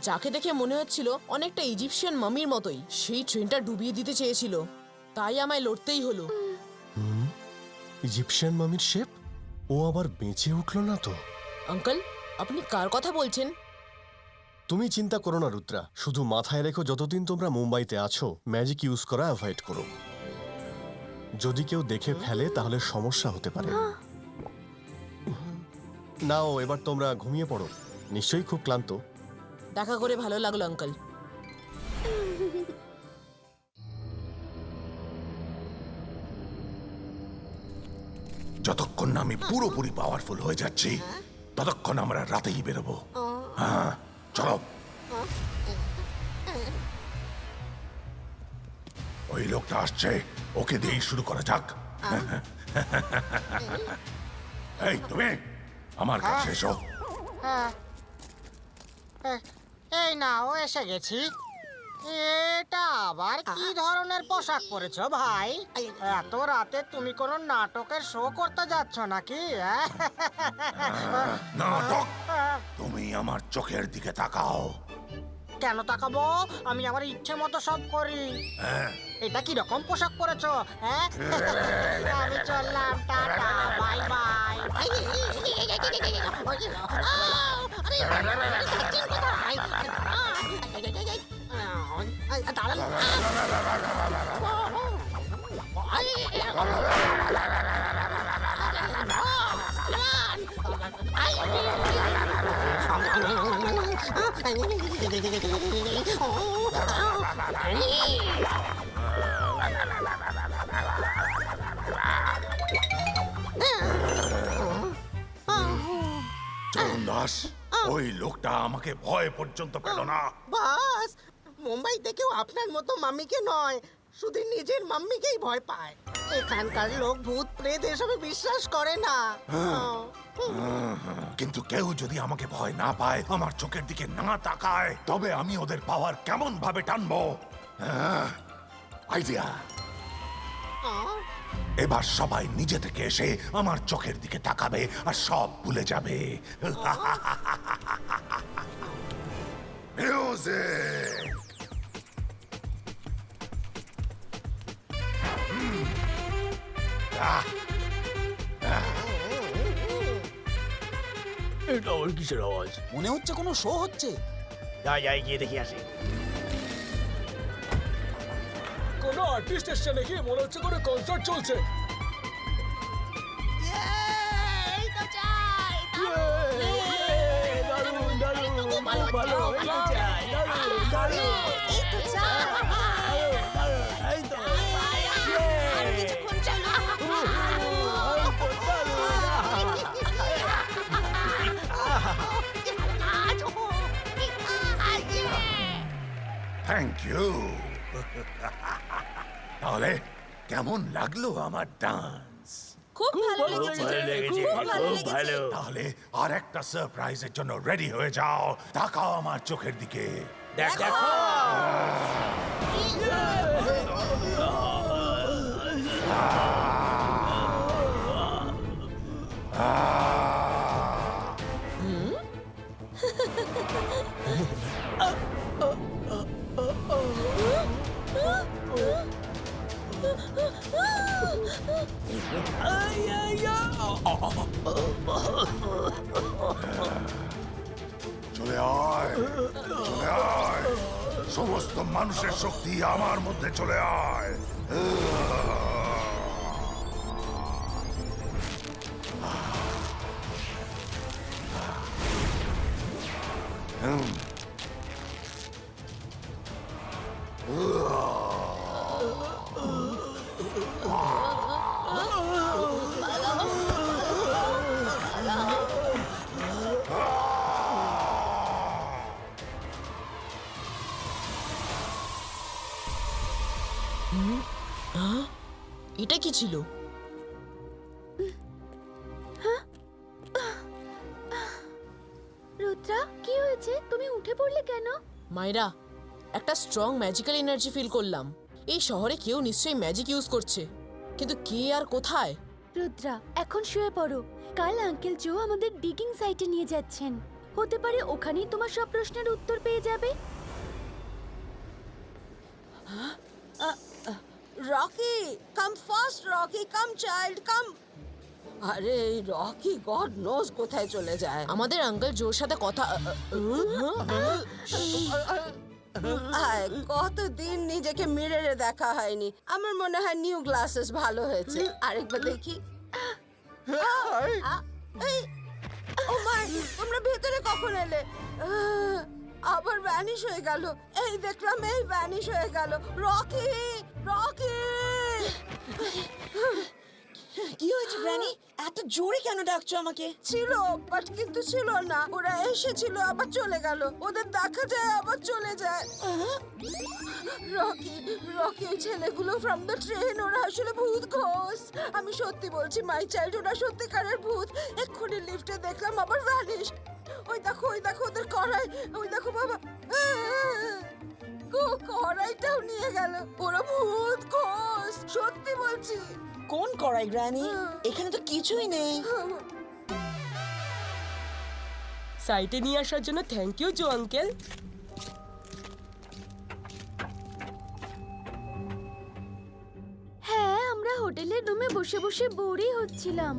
যাকে দেখে মনে হচ্ছিল অনেকটা ইজিপশিয়ান মামির মতোই। সেই ট্রেনটা ডুবিয়ে দিতে চেয়েছিল, তাই আমায় লড়তেই হলো। ইজিপশিয়ান মামির শেপ? ও আবার বেঁচে উঠলো না তো? আঙ্কেল, আপনি কার কথা বলছেন? তুমি চিন্তা করো না রুদ্রা, শুধু মাথায় রেখো যতদিন তোমরা মুম্বাইতে আছো ম্যাজিক ইউজ করা অ্যাভয়েড করো। যদি কেউ দেখে ফেলে তাহলে সমস্যা হতে পারে। নাও এবার তোমরা ঘুমিয়ে পড়ো, নিশ্চয়ই খুব ক্লান্ত। দেখা করে ভালো লাগলো আঙ্কেল। যতক্ষণ আমি পুরোপুরি পাওয়ারফুল হয়ে যাচ্ছি ততক্ষণ আমরা রাতেই বেরোবো। হ্যাঁ চলো। ওই লোকটা আসছে, ওকে দিয়েই শুরু করা যাক। এই তুমি আমার কাছে এসো। এই নাও এসে গেছি। এটা আবার কি ধরনের পোশাক পরেছো ভাই? এত রাতে তুমি কোনো নাটকের শো করতে যাচ্ছ নাকি? নাটক? তুমি আমার চোখের দিকে তাকাও। কেন তাকাবো? আমি আমার ইচ্ছে মতো সব করি। এটা কি রকম পোশাক পরেছো? হ্যাঁ, আমি চললাম, টাটা, বাই বাই। চরণ দাস, ওই লোকটা আমাকে ভয় পর্যন্ত পেল না। বাস, মুম্বাইতে কেউ আপনার মতো মাম্মিকে নয়, শুধু নিজের মাম্মিকেই ভয় পায়। এখানকার লোক ভূত প্রেত এসবে বিশ্বাস করে না। কিন্তু কেউ যদি আমাকে ভয় না পায়, আমার চোখের দিকে না তাকায়, তবে আমি ওদের পাওয়ার কেমন ভাবে টানবো? আইডিয়া। এবার সবাই নিজে থেকে এসে আমার চোখের দিকে তাকাবে আর সব ভুলে যাবে। মিউজিক। এটা ওর কিসের আওয়াজ? মনে হচ্ছে কোনো শো হচ্ছে। যাই গিয়ে দেখি আসি। কোনো আর্টিস্ট এসছে নাকি? মনে হচ্ছে কোনো কনসার্ট চলছে। Thank you. তাহলে কেমন লাগলো আমার ডান্স? খুব ভালো লেগেছে। খুব ভালো। তাহলে আর একটা সারপ্রাইজের জন্য রেডি হয়ে যাও। তাকাও আমার চোখের দিকে। দেখো। চলে আয়, চলে আয়। সমস্ত মানুষের শক্তি আমার মধ্যে চলে আয়। এটা কি ছিল? রুদ্রা, কি হয়েছে? তুমি উঠে পড়লে কেন? মাইরা, একটা স্ট্রং ম্যাজিক্যাল এনার্জি ফিল করলাম। এই শহরে কেউ নিশ্চয়ই ম্যাজিক ইউজ করছে, কিন্তু কে আর কোথায়? রুদ্রা, এখন শুয়ে পড়ো। কাল আঙ্কেল জো আমাদের ডিগিং সাইটে নিয়ে যাচ্ছেন। হতে পারে ওখানেই তোমার সব প্রশ্নের উত্তর পেয়ে যাবে। রকি, কাম ফাস্ট রকি, কাম চাইল্ড, কাম। আরে এই রকি গড নোজ কোথায় চলে যায়। আমাদের আঙ্কেল জোর সাথে কথা। কতদিন নিজেকে মিররে দেখা হয়নি। আমার মনে হয় নিউ গ্লাসেস ভালো হয়েছে। আরেকবার দেখি। ও মাই, তোমরা ভেতরে কখন এলে? আবার ভ্যানিশ হয়ে গেল। এই দেখলাম, এই ভ্যানিশ হয়ে গেল। Rocky, Rocky! কি হয়েছে গ্র্যানি? এত জোরে কেন ডাকছো আমাকে? ছিল বাট কিন্তু ছিল না, ওরা এসেছিল আবার চলে গেল, ওদের দেখা যায় আবার চলে যায়। রকি রকি ওই ছেলেগুলো ফ্রম দ্য ট্রেন, ওরা আসলে ভূত ঘোষ। আমি সত্যি বলছি মাই চাইল্ড, ওরা সত্যিকারের ভূত। এক্ষুনি লিফটে দেখলাম আবার ভ্যানিশ। ওই দেখো ওদের কড়াই, ওই দেখো বাবা, কড়াইটাও নিয়ে গেল। ওরা ভূত ঘোষ, সত্যি বলছি। কোন কড়াই গ্র্যানি? এখানে তো কিছুই নেই। সাইটে নিয়ে আসার জন্য থ্যাংক ইউ জো আঙ্কেল। হ্যাঁ, আমরা হোটেলের রুমে বসে বসে বোরই হচ্ছিলাম।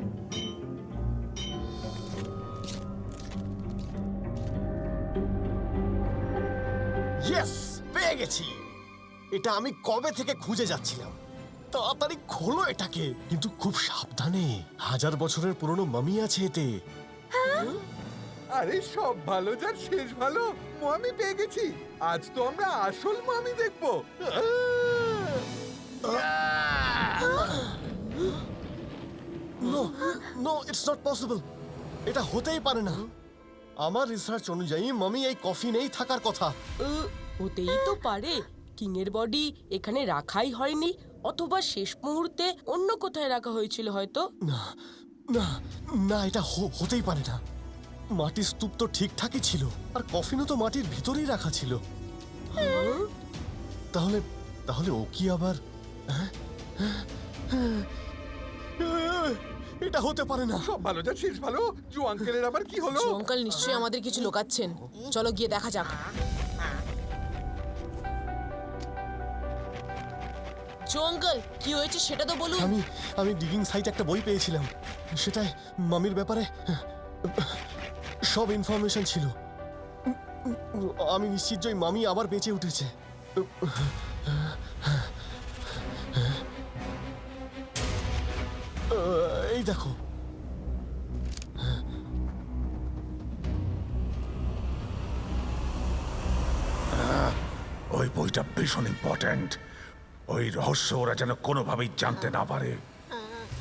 ইয়েস, পেয়ে গেছি। এটা আমি কবে থেকে খুঁজে যাচ্ছিলাম। তাড়াতাড়ি খোলো এটাকে, কিন্তু খুব সাবধানে। 1000 বছরের পুরনো মামি আছে এতে। আরে সব ভালো যার শেষ ভালো, মামি পেয়ে গেছি। আজ তো আমরা আসল মামি দেখবো। No no, it's not possible. এটা হতেই পারে না। আমার রিসার্চ অনুযায়ী মামি এই কফিনেই থাকার কথা। হতেই তো পারে কিং এর বডি এখানে রাখাই হয়নি, অথবা শেষ মুহূর্তে অন্য কোথায় রাখা হয়েছিল হয়তো। না না না, এটা হতেই পারে না। মাটির স্তূপ তো ঠিকঠাকই ছিল, আর কফিনও তো মাটির ভিতরেই রাখা ছিল। তাহলে তাহলে ও কি আবার? এটা হতে পারে না। সব ভালো যার শেষ ভালো। জো আঙ্কেলের আবার কি হলো? জো আঙ্কেল নিশ্চয়ই আমাদের কিছু লোকাচ্ছেন। চলো গিয়ে দেখা যাক। জো আঙ্কেল কি হয়েছে সেটা তো বলুন। আমি ডিগিং সাইটে একটা বই পেয়েছিলাম, সেটাই মামির ব্যাপারে সব ইনফরমেশন ছিল। আমি নিশ্চিত যে মামি আবার বেঁচে উঠেছে। এই দেখো। ওই বইটা ভীষণ ইম্পর্ট্যান্ট। ওই রহস্য ওরা যেন কোনোভাবেই জানতে না পারে,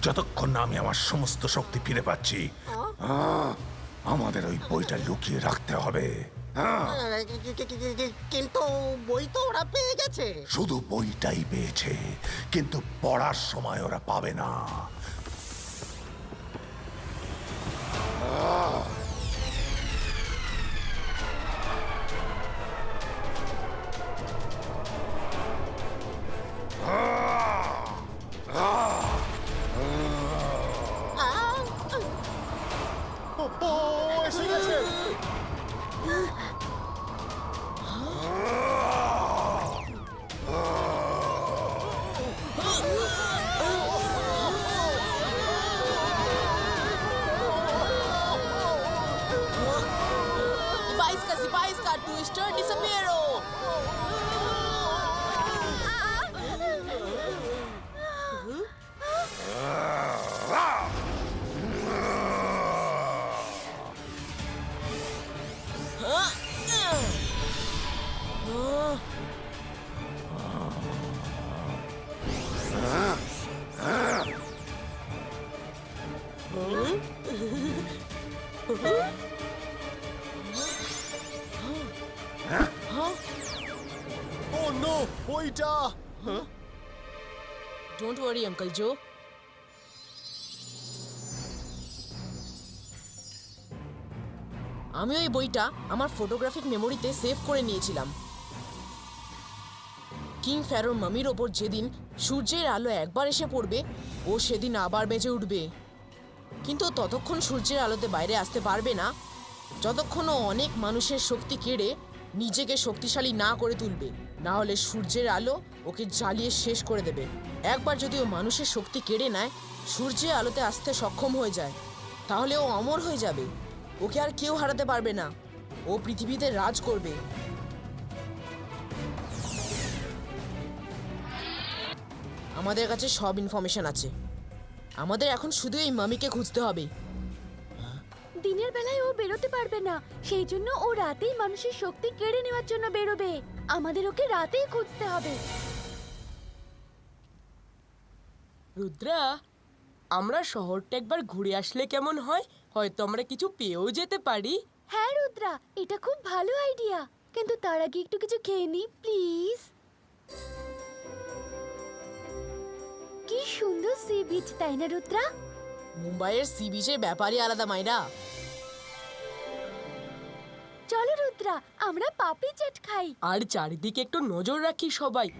যতক্ষণ না আমি আমার সমস্ত শক্তি ফিরে পাচ্ছি। আমাদের ওই বইটা লুকিয়ে রাখতে হবে। কিন্তু বই তো ওরা পেয়ে গেছে। শুধু বইটাই পেয়েছে, কিন্তু পড়ার সময় ওরা পাবে না। এসে গেছে। Sipai ska Twister disappearo. Oh no, বইটা। Don't worry, Uncle Joe. আমি ওই বইটা আমার ফটোগ্রাফিক মেমোরিতে সেভ করে নিয়েছিলাম। কিং ফ্যারোর মামির ওপর যেদিন সূর্যের আলো একবার এসে পড়বে, ও সেদিন আবার বেঁচে উঠবে। কিন্তু ততক্ষণ সূর্যের আলোতে বাইরে আসতে পারবে না, যতক্ষণ ও অনেক মানুষের শক্তি কেড়ে নিজেকে শক্তিশালী না করে তুলবে। না হলে সূর্যের আলো ওকে জ্বালিয়ে শেষ করে দেবে। একবার যদি ও মানুষের শক্তি কেড়ে নেয়, সূর্যের আলোতে আসতে সক্ষম হয়ে যায়, তাহলে ও অমর হয়ে যাবে। ওকে আর কেউ হারাতে পারবে না। ও পৃথিবীতে রাজ করবে। আমাদের কাছে সব ইনফরমেশন আছে। আমাদের এখন শুধু এই মামিকে খুঁজতে হবে। দিনের বেলায় ও বেরোতে পারবে না, সেই জন্য ও রাতেই মানুষের শক্তি কেড়ে নেওয়ার জন্য বেরোবে। আমাদের ওকে রাতেই খুঁজতে হবে। রুদ্রা, আমরা শহরটা একবার ঘুরে আসলে কেমন হয়? হয়তো আমরা কিছু পেয়েও যেতে পারি। হ্যাঁ রুদ্রা, এটা খুব ভালো আইডিয়া, কিন্তু তার আগে একটু কিছু খেয়ে নি প্লিজ। কি সুন্দর সি বিচ, তাই না রুদ্রা? মুম্বাইয়ের সি বিচের ব্যাপারই আলাদা মাইরা। চলো রুদ্রা, আমরা পাপড়ি চাট খাই। আর চারিদিকে একটু নজর রাখি সবাই।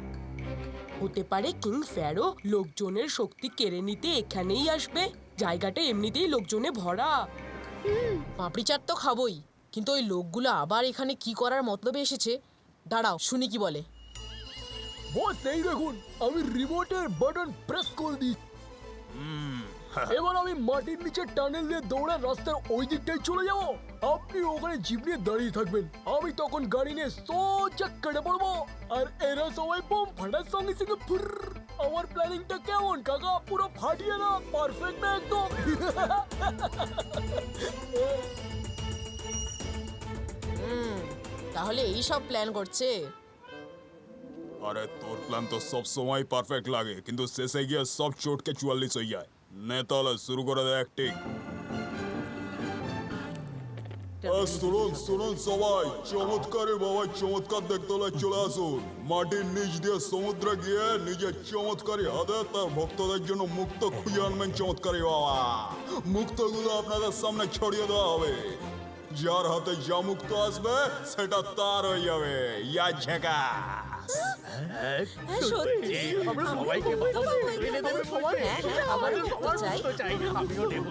হতে পারে কিং ফ্যারো লোকজনের শক্তি কেড়ে নিতে এখানেই আসবে। জায়গাটা এমনিতেই লোকজনে ভরা। পাপড়ি চাট তো খাবোই, কিন্তু ওই লোকগুলো আবার এখানে কি করার মতলবে এসেছে? দাঁড়াও শুনি কি বলে। বস এই দেখুন, আমি রিমোটের বাটন প্রেস করে দিই। এবার আমি মাটির নিচে টানেল দিয়ে দৌড়ে রাস্তার ওই দিকটাই চলে যাব। আপনি ওখানে জিপ নিয়ে দাঁড়িয়ে থাকবেন, আমি তখন গাড়ি নিয়ে সোজা কেটে পড়বো। আর এরা সবাই বোম ফাটার সঙ্গে সঙ্গে ফুর। আমার প্ল্যানিংটা কেমন কাকা? পুরো ফাটিয়ে না? পারফেক্ট না একদম? তাহলে এই সব প্ল্যান করছে। আরে তোর প্ল্যান তো সব সময় পারফেক্ট লাগে, কিন্তু শেষে গিয়ে সব চটকে 44 হয়ে যায়। নে তাহলে শুরু করে দে অ্যাক্টিং। শুনুন শুনুন সবাই, চমৎকারে বাবা চমৎকার দেখতে হলে চলে আসুন। মাটির নিচ দিয়ে সমুদ্রে গিয়ে নিজের চমৎকারী হাতে তার ভক্তদের জন্য মুক্ত খুঁজে আনবেন। চমৎকারী বাবা, মুক্তগুলো আপনাদের সামনে ছড়িয়ে দেওয়া হবে। যার হাতে যা মুক্ত আসবে সেটা তার হয়ে যাবে। ইয়া ঝাকাস। সত্যি আমরা সবাইকে বাবা এনে দেবে বলছে। আমাদের সবার মুক্ত চাই, আমিও নেব।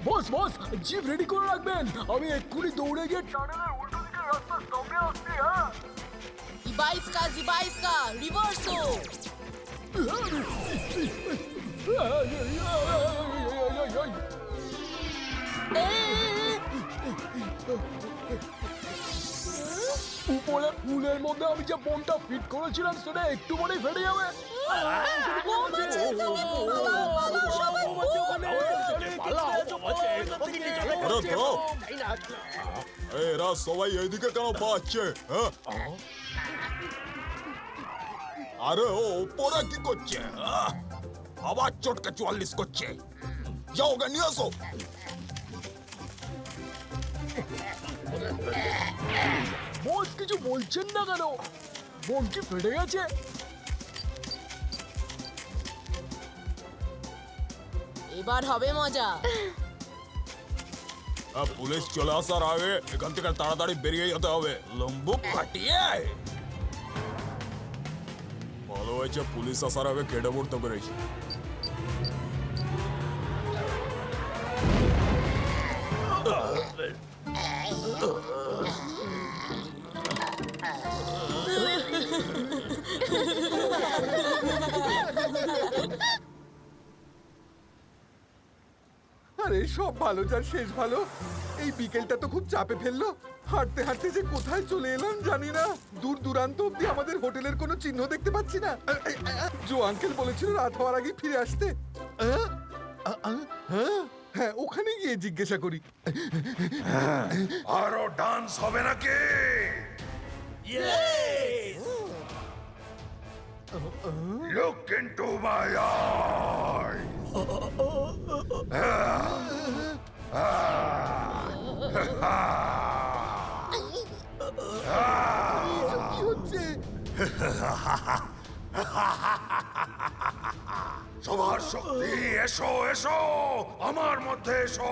বস বস, জিপ রেডি করে রাখবেন, আমি এক্ষুনি দৌড়ে গিয়ে টানেলের উল্টো দিকে রাস্তার সামনে আসছি। হ্যাঁ, জিবাইসকা রিভার্সো। উপরে ফুলের মধ্যে আমি যে বোমটা ফিট করেছিলাম সেটা একটু পরেই ফেটে যাবে। এরা সবাই এইদিকে কেন পাচ্ছে? হ্যাঁ, আরে ও ওপরে কি করছে? আবার চটকে 44 করছে। যাও ওকে নিয়ে আসো। বস কিছু বলছেন না কেন? বোম কি ফেটে গেছে? এবার হবে মজা। পুলিশ চলে আসার আগে এখান থেকে তাড়াতাড়ি বেরিয়ে যেতে হবে। লম্বু কাটিয়ে ভালো হয়েছে পুলিশ আসার আগে কেটে পড়তে পেরেছি। আরে সব ভালো যার শেষ ভালো। এই বিকেলটা তো খুব চাপে ফেললো। হাঁটতে হাঁটতে যে কোথায় চলে এলাম জানি না। দূর দূরান্ত অব্দি আমাদের হোটেলের কোনো চিহ্ন দেখতে পাচ্ছি না। জো আঙ্কেল বলেছিল রাত হওয়ার আগে ফিরে আসতে। হ্যাঁ, ওখানে গিয়ে জিজ্ঞাসা করি। আরো ডান্স হবে নাকি? Look into my eyes. কি হচ্ছে? সবার শক্তি এসো এসো আমার মধ্যে এসো।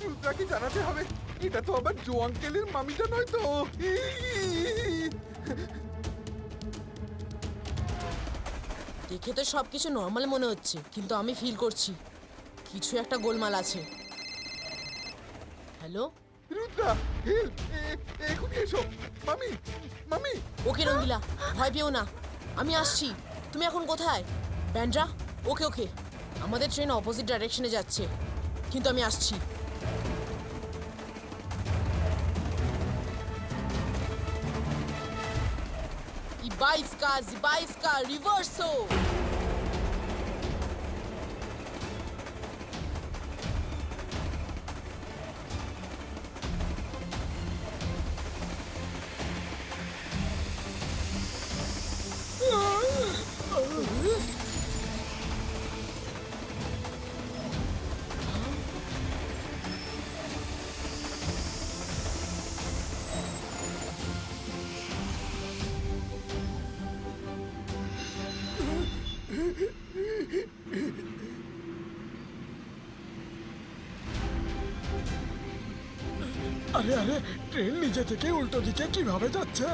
রুদ্রাকে জানাতে হবে। এটা তো আবার জো আঙ্কেলের মামিটা নয় তো? দেখে তো সবকিছু নর্মাল মনে হচ্ছে, কিন্তু আমি ফিল করছি কিছু একটা গোলমাল আছে। Hello Rudra, help! এখনই এসো। মামি, মামি! ওকে রঙ্গিলা, ভয় পেও না, আমি আসছি। তুমি এখন কোথায়? ব্যান্ড্রা? ওকে ওকে, আমাদের ট্রেন অপোজিট ডাইরেকশনে যাচ্ছে, কিন্তু আমি আসছি। জিবাইস্কা রিভার্সো। আরে আরে, ট্রেন নিজে থেকে উল্টো দিকে কিভাবে যাচ্ছে?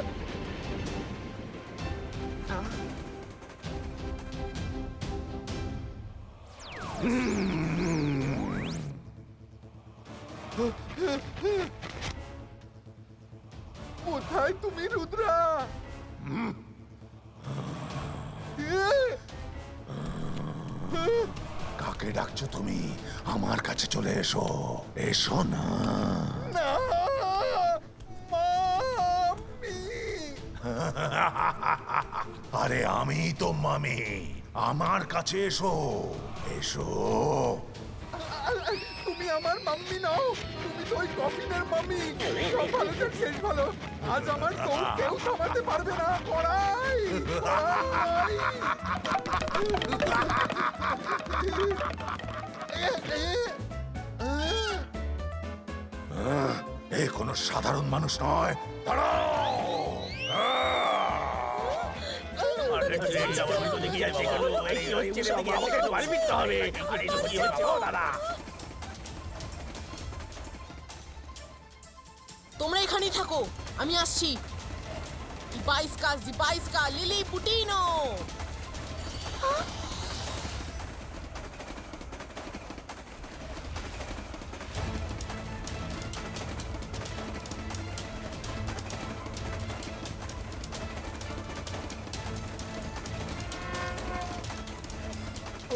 কোথায় তুমি রুদ্রা? কাকে ডাকছো তুমি? আমার কাছে চলে এসো, এসো না। না, মাম্মি। আরে আমি তো মামি, আমার কাছে এসো, এসো। তুমি আমার মাম্মি নাও, তুমি তো ওই কফিনের মাম্মি। সব ভালো যাক শেষ ভালো। আজ আমার তো কেউ থামাতে পারবে না। কড়াই, কড়াই। এ কোনো সাধারণ মানুষ নয়। দাঁড়াও! আরে ট্রেন যাওয়ার উল্টো দিকে যাচ্ছে কেন? এই হচ্ছে রে, দিকে আমাকে একটু বাড়ি ফিরতে হবে। আরে এসব কি হচ্ছে গো দাদা? তোমরা এখানেই থাকো, আমি আসছি। জিবাইস্কা লিলি পুটিনো।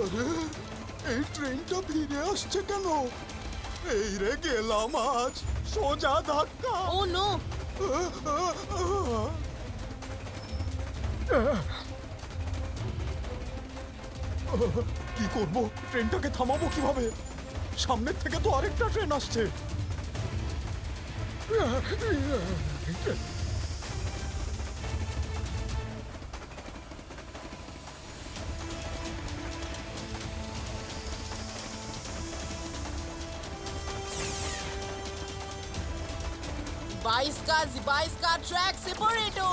আরে, এই ট্রেনটা ফিরে আসছে কেন? এই রে গেলাম আজ, সোজা ধাক্কা। ও নো, কি করব? ট্রেনটাকে থামাবো কিভাবে? সামনের থেকে তো আরেকটা ট্রেন আসছে। জিবাইস্কা ট্র্যাক সেপারেটো।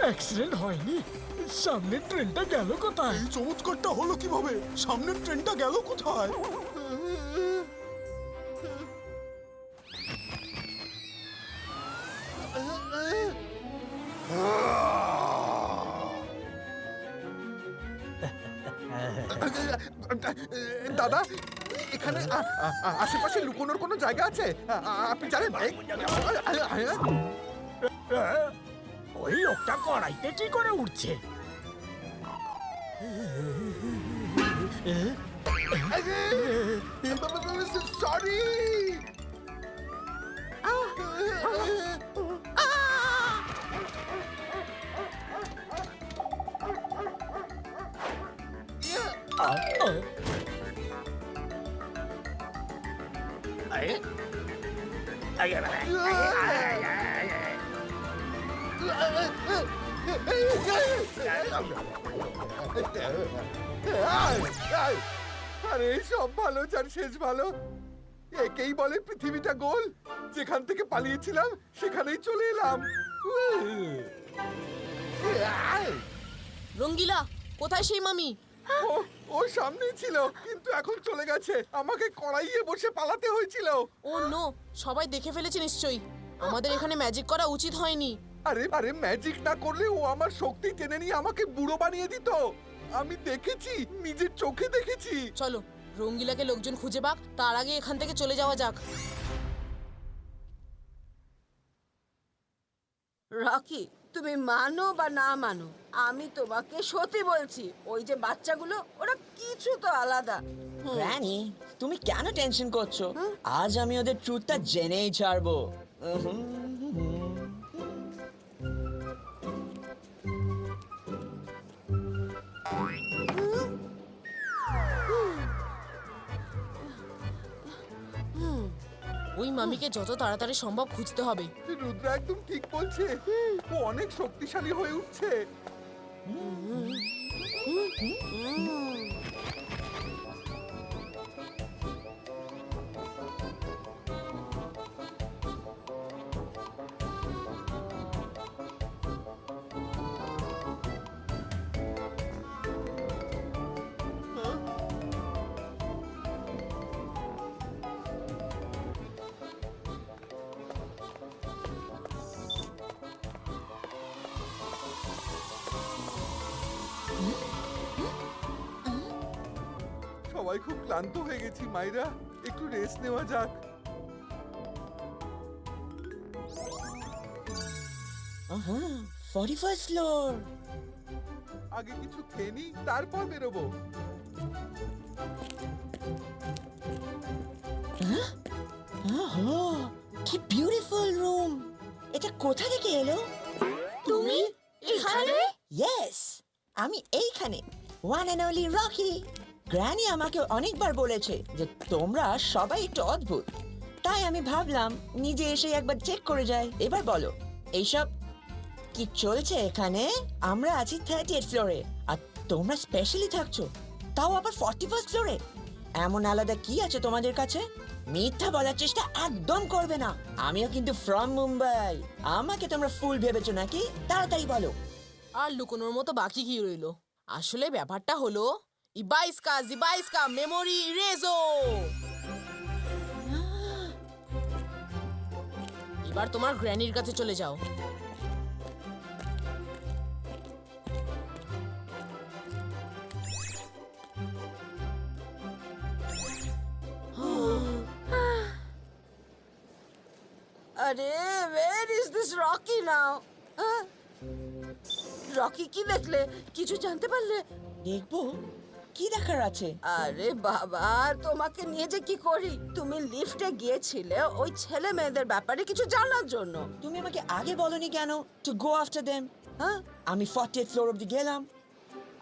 অ্যাক্সিডেন্ট হয়নি? সামনের ট্রেনটা গেল কোথায়? এই চমৎকারটা হলো কিভাবে? সামনের ট্রেনটা গেল কোথায়? দাদা, এখানে আশেপাশে লুকোনোর কোনো জায়গা আছে? আপনি জানেন? ওই লোকটা কড়াইতে কি করে উঠছে? সরি। আরে সব ভালো যার শেষ ভালো। একেই বলে পৃথিবীটা গোল। যেখান থেকে পালিয়েছিলাম সেখানেই চলে এলাম। রঙ্গিলা, কোথায় সেই মামি? ও সামনেই ছিল, কিন্তু এখন চলে গেছে। আমাকে কড়াইয়ে বসে পালাতে হয়েছিল। ও নো, সবাই দেখে ফেলেছে নিশ্চয়ই। আমাদের এখানে ম্যাজিক করা উচিত হয়নি। আরে আরে, ম্যাজিক না করলে ও আমার শক্তি টেনে নিয়ে আমাকে বুড়ো বানিয়ে দিত। আমি দেখেছি, নিজের চোখে দেখেছি। চলো, রঙ্গিলাকে লোকজন খুঁজে পাক, তার আগে এখান থেকে চলে যাওয়া যাক। রকি, তুমি মানো বা না মানো, আমি তোমাকে সত্যি বলছি, ওই যে বাচ্চাগুলো ওরা কিছু তো আলাদা। রানী, তুমি কেন টেনশন করছো? আজ আমি ওদের ট্রুথটা জেনেই ছাড়বো। ওই মামিকে যত তাড়াতাড়ি সম্ভব খুঁজতে হবে। রুদ্রা একদম ঠিক বলছে, ও অনেক শক্তিশালী হয়ে উঠছে। সবাই খুব ক্লান্ত হয়ে গেছি মাইরা, একটু রেস্ট নেওয়া যাক। আহা, 41st ফ্লোর। আগে কিছু খেয়ে নি, তারপর বেরোবো। কি বিউটিফুল রুম! এটা কোথা থেকে এলো? তুমি এখানে? ইয়েস, আমি এইখানে, one and only Rocky. Granny আমাকে অনেকবার বলেছে যে তোমরা সবাই একটু অদ্ভুত, তাই আমি ভাবলাম নিজে এসে একবার চেক করে যাই। এবার বলো, এইসব কি চলছে এখানে? আমরা আছি 38 ফ্লোরে, আর তোমরা স্পেশালি থাকছো, তাও আবার 41st ফ্লোরে। এমন আলাদা কি আছে তোমাদের কাছে? মিথ্যা বলার চেষ্টা একদম করবে না। আমিও কিন্তু ফ্রম মুম্বাই। আমাকে তোমরা ফুল ভেবেছো নাকি? তাড়াতাড়ি বলো। আর লুকোনোর মতো বাকি কি রইলো? আসলে ব্যাপারটা হলো জিবাইস্কা মেমোরি ইরেজো। এবার তোমার গ্র্যানির কাছে চলে যাও। আরে, where is this Rocky now? Rocky, কি দেখলে? কিছু জানতে পারলে? দেখবো, কি দেখার আছে? আরে বাবা, তোমাকে নিয়ে যে কি করি? তুমি লিফটে গিয়েছিলে ওই ছেলে মেয়েদের ব্যাপারে কিছু জানার জন্য। তুমি আমাকে আগে বলনি কেন টু গো আফটার দেম? আমি 40th ফ্লোর অবধি গেলাম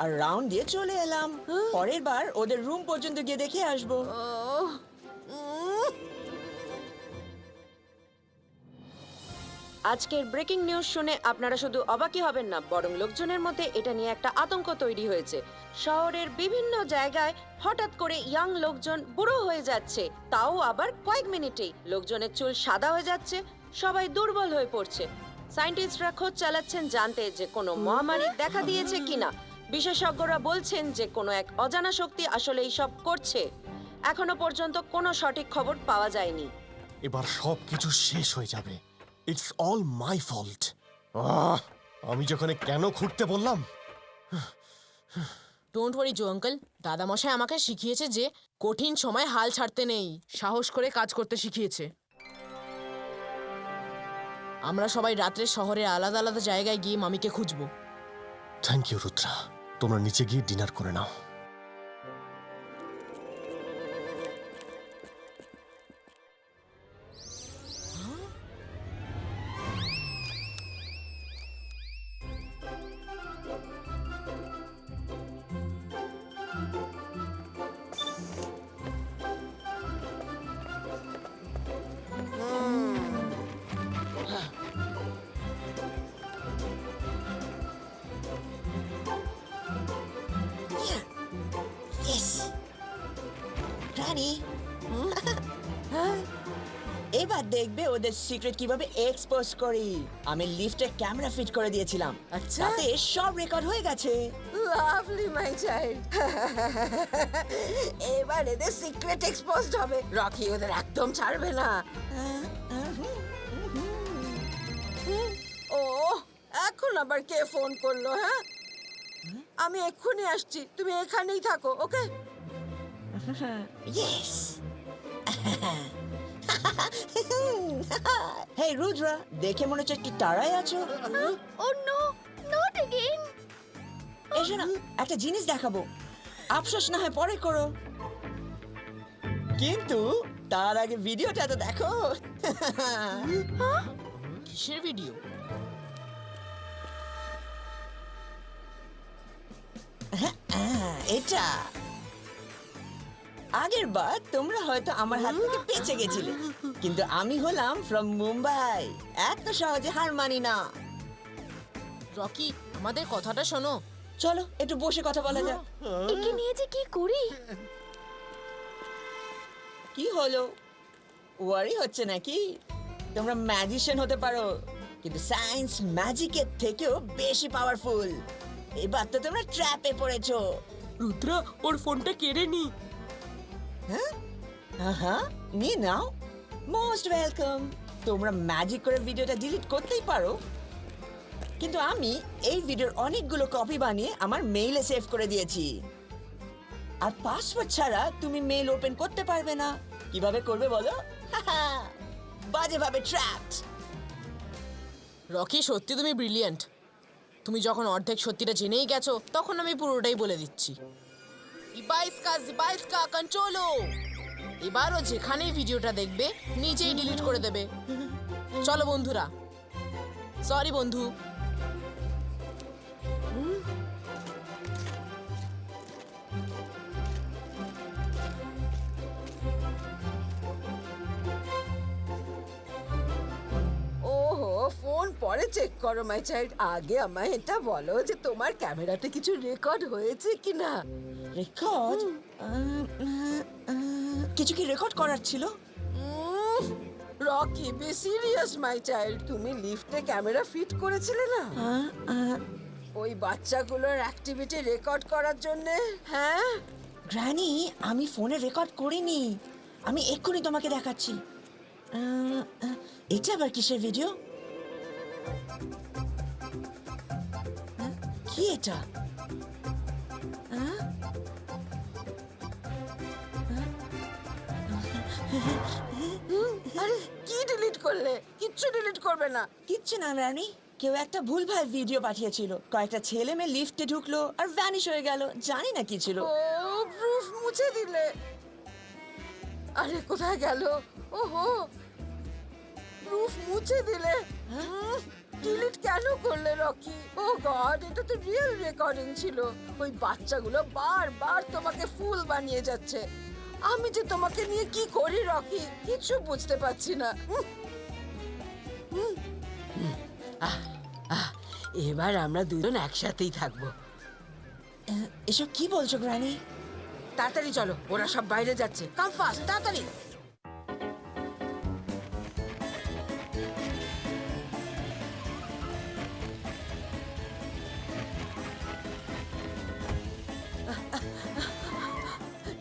আর রাউন্ড দিয়ে চলে এলাম। পরের বার ওদের রুম পর্যন্ত গিয়ে দেখে আসবো। আজকের ব্রেকিং নিউজ শুনে আপনারা শুধু অবাকই হবেন না, বরং লোকজনের মধ্যে এটা নিয়ে একটা আতঙ্ক তৈরি হয়েছে। শহরের বিভিন্ন জায়গায় হঠাৎ করে ইয়াং লোকজন বুড়ো হয়ে যাচ্ছে, তাও আবার কয়েক মিনিটেই। লোকজনের চুল সাদা হয়ে যাচ্ছে, সবাই দুর্বল হয়ে পড়ছে। সায়েন্টিস্টরা খোঁজ চালাচ্ছেন জানতে যে কোনো মহামারী দেখা দিয়েছে কিনা। বিশেষজ্ঞরা বলছেন যে কোনো এক অজানা শক্তি আসলে এইসব করছে। এখনো পর্যন্ত কোনো সঠিক খবর পাওয়া যায়নি। এবার সব কিছু শেষ হয়ে যাবে। It's all my fault. আমি যেখানে কেন ঘুরতে বললাম। ডোন্ট ওয়ারি জো আঙ্কেল, দাদামশাই আমাকে শিখিয়েছে যে কঠিন সময় হাল ছাড়তে নেই, সাহস করে কাজ করতে শিখিয়েছে। আমরা সবাই রাত্রে শহরের আলাদা আলাদা জায়গায় গিয়ে মামিকে খুঁজবো। থ্যাংক ইউ রুদ্রা, তোমরা নিচে গিয়ে ডিনার করে নাও। রানী, এবার দেখবে ওদের সিক্রেট কিভাবে এক্সপোজ করি। আমি লিফটে ক্যামেরা ফিট করে দিয়েছিলাম, আচ্ছা। তাতে সব রেকর্ড হয়ে গেছে। Lovely my child. এবার এদের সিক্রেট এক্সপোজড হবে। রকি ওদের একদম ছাড়বে না। ও, এখন আবার কে ফোন করলো? হ্যাঁ, আমি এক্ষুনি আসছি, তুমি এখানেই থাকো, ওকে? ইয়েস। হেই রুদ্রা, দেখে মনে হচ্ছে একটু তাড়ায় আছো। ও নো, নট এগেইন। এসো না, একটা জিনিস দেখাবো। আফসোস না হয় পরে করো, কিন্তু তার আগে ভিডিওটা তো দেখো। কিসের ভিডিও? এটা আগের বার তোমরা হয়তো আমার হাত থেকে বেঁচে গেছিলে, কিন্তু আমি হলাম ফ্রম মুম্বাই, এত সহজে হার মানি না। রকি, আমাদের কথাটা শোনো। চলো একটু বসে কথা বলা যাক। একে নিয়ে যে কি করি? কি হলো, ওয়ারি হচ্ছে নাকি? তোমরা ম্যাজিশিয়ান হতে পারো, কিন্তু সায়েন্স ম্যাজিকের থেকেও বেশি পাওয়ারফুল। এবার তো তোমরা ট্র্যাপে পড়েছো। রুদ্রা, ওর ফোনটা কেড়ে নি। হ্যাঁ, নিয়ে নাও। Most welcome. তোমরা ম্যাজিক করে ভিডিওটা ডিলিট করতেই পারো, কিন্তু আমি এই ভিডিওর অনেকগুলো কপি বানিয়ে আমার মেইলে সেভ করে দিয়েছি। আর পাসওয়ার্ড ছাড়া তুমি মেইল ওপেন করতে পারবে না। কিভাবে করবে বলো? বাজেভাবে ট্র্যাপড। রকি, সত্যি তুমি ব্রিলিয়ান্ট। তুমি যখন অর্ধেক সত্যিটা জেনেই গেছো, তখন আমি পুরোটাই বলে দিচ্ছি। ইবাইসকা কন্ট্রোলো। এবারও যেখানেই ভিডিওটা দেখবে নিজেই ডিলিট করে দেবে। চলো বন্ধুরা। সরি বন্ধু। ওহো, ফোন পরে চেক করো মাই চাইল্ড। আগে আমায় এটা বলো যে তোমার ক্যামেরাতে কিছু রেকর্ড হয়েছে কিনা। রেকর্ড? কিছু কি রেকর্ড করার ছিল? Rocky, be serious my child. তুমি লিফটে ক্যামেরা ফিট করেছিলে না ওই বাচ্চাগুলোর অ্যাক্টিভিটি রেকর্ড করার জন্য? হ্যাঁ গ্র্যানি, আমি ফোনে রেকর্ড করিনি। আমি এক্ষুনি তোমাকে দেখাচ্ছি। এটা আবার কিসের ভিডিও? কি এটা? আরে কি ডিলিট করলে? কিচ্ছু ডিলিট করবে না। কিচ্ছু না রানী, কেউ একটা ভুলভাল ভিডিও পাঠিয়েছিল। কয়েকটা ছেলে মেয়ে লিফটে ঢুকলো আর ভ্যানিশ হয়ে গেল। জানি না কি ছিল। ও, প্রুফ মুছে দিলে। আরে কোথায় গেল? ওহো, প্রুফ মুছে দিলে। ডিলিট কেন করলে রকি? ও গড, এটা তো রিয়েল রেকর্ডিং ছিল। ওই বাচ্চাগুলো বারবার তোমাকে ফুল বানিয়ে যাচ্ছে। আমি যে তোমাকে নিয়ে কি করি রকি, কিছু বুঝতে পারছি না। এবার আমরা দুজন একসাথেই থাকবো। এসব কি বলছো গ্র্যানি? তাড়াতাড়ি চলো, ওরা সব বাইরে যাচ্ছে। কাম ফাস্ট, তাড়াতাড়ি।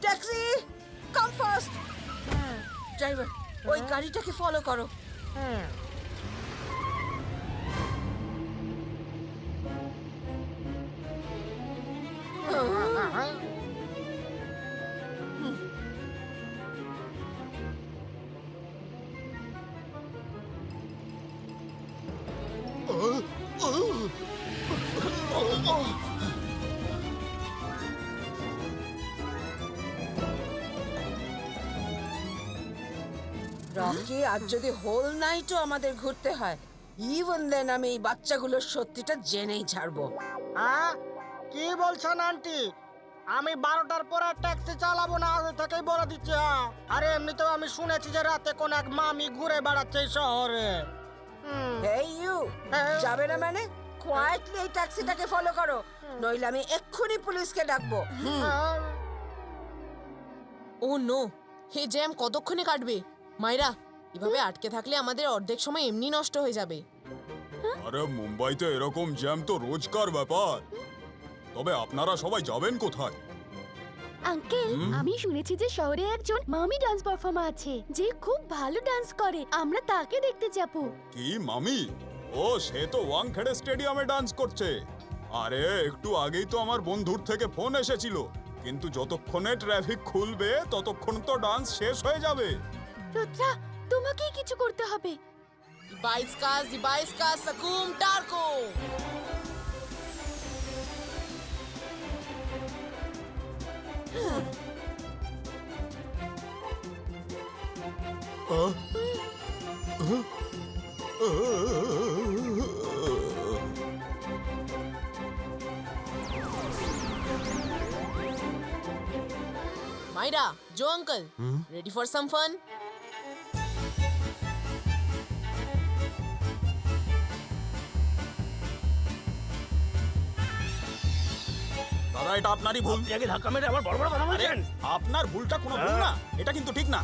ট্যাক্সি, কাম ফাস্ট। ড্রাইভার, ওই গাড়িটাকে ফলো করো। রকি, আজ যদি হোল নাইটও আমাদের ঘুরতে হয়, ইভেন দেন আমি এই বাচ্চাগুলোর সত্যিটা জেনেই ছাড়বো। কি বলছেন আন্টি? আমি 12টার পর আর ট্যাক্সি চালাবো না, আগে থেকেই বলে দিচ্ছি। আরে এমনিতেও আমি শুনেছি যে রাতে কোন এক মামি ঘুরে বেড়াচ্ছে এই শহরে। হেই ইউ, যাবে না মানে? কোয়াইটলি এই ট্যাক্সিটাকে ফলো করো, নইলে আমি এক্ষুনি পুলিশকে ডাকবো। ও নো, হে জ্যাম কতক্ষণে কাটবে? মাইরা, এভাবে আটকে থাকলে আমাদের অর্ধেক সময় এমনি নষ্ট হয়ে যাবে। আরে মুম্বাইতে এরকম জ্যাম তো রোজকার ব্যাপার। তবে আপনারা সবাই যাবেন কোথায়? আঙ্কেল, আমি শুনেছি যে শহরে একজন মামি ডান্স পারফর্মার আছে যে খুব ভালো ডান্স করে। আমরা তাকে দেখতে যাব। কি মামি? ও, সে তো ওয়াংখেড়ে স্টেডিয়ামে ডান্স করছে। আরে একটু আগেই তো আমার বন্ধুর থেকে ফোন এসেছিল, কিন্তু যতক্ষণে ট্রাফিক খুলবে ততক্ষণ তো ডান্স শেষ হয়ে যাবে। রুদ্রা, তোমাকেই কিছু করতে হবে। Zibaiskas, Sakum, Tarko! Myra, Joe uncle, ready for some fun? দাদা এটা আপনারই ভুল। আপনি আগে ধাক্কা মেরে আবার বড় বড় কথা বলছেন। আপনার ভুলটা কোনো ভুল না, এটা কিন্তু ঠিক না।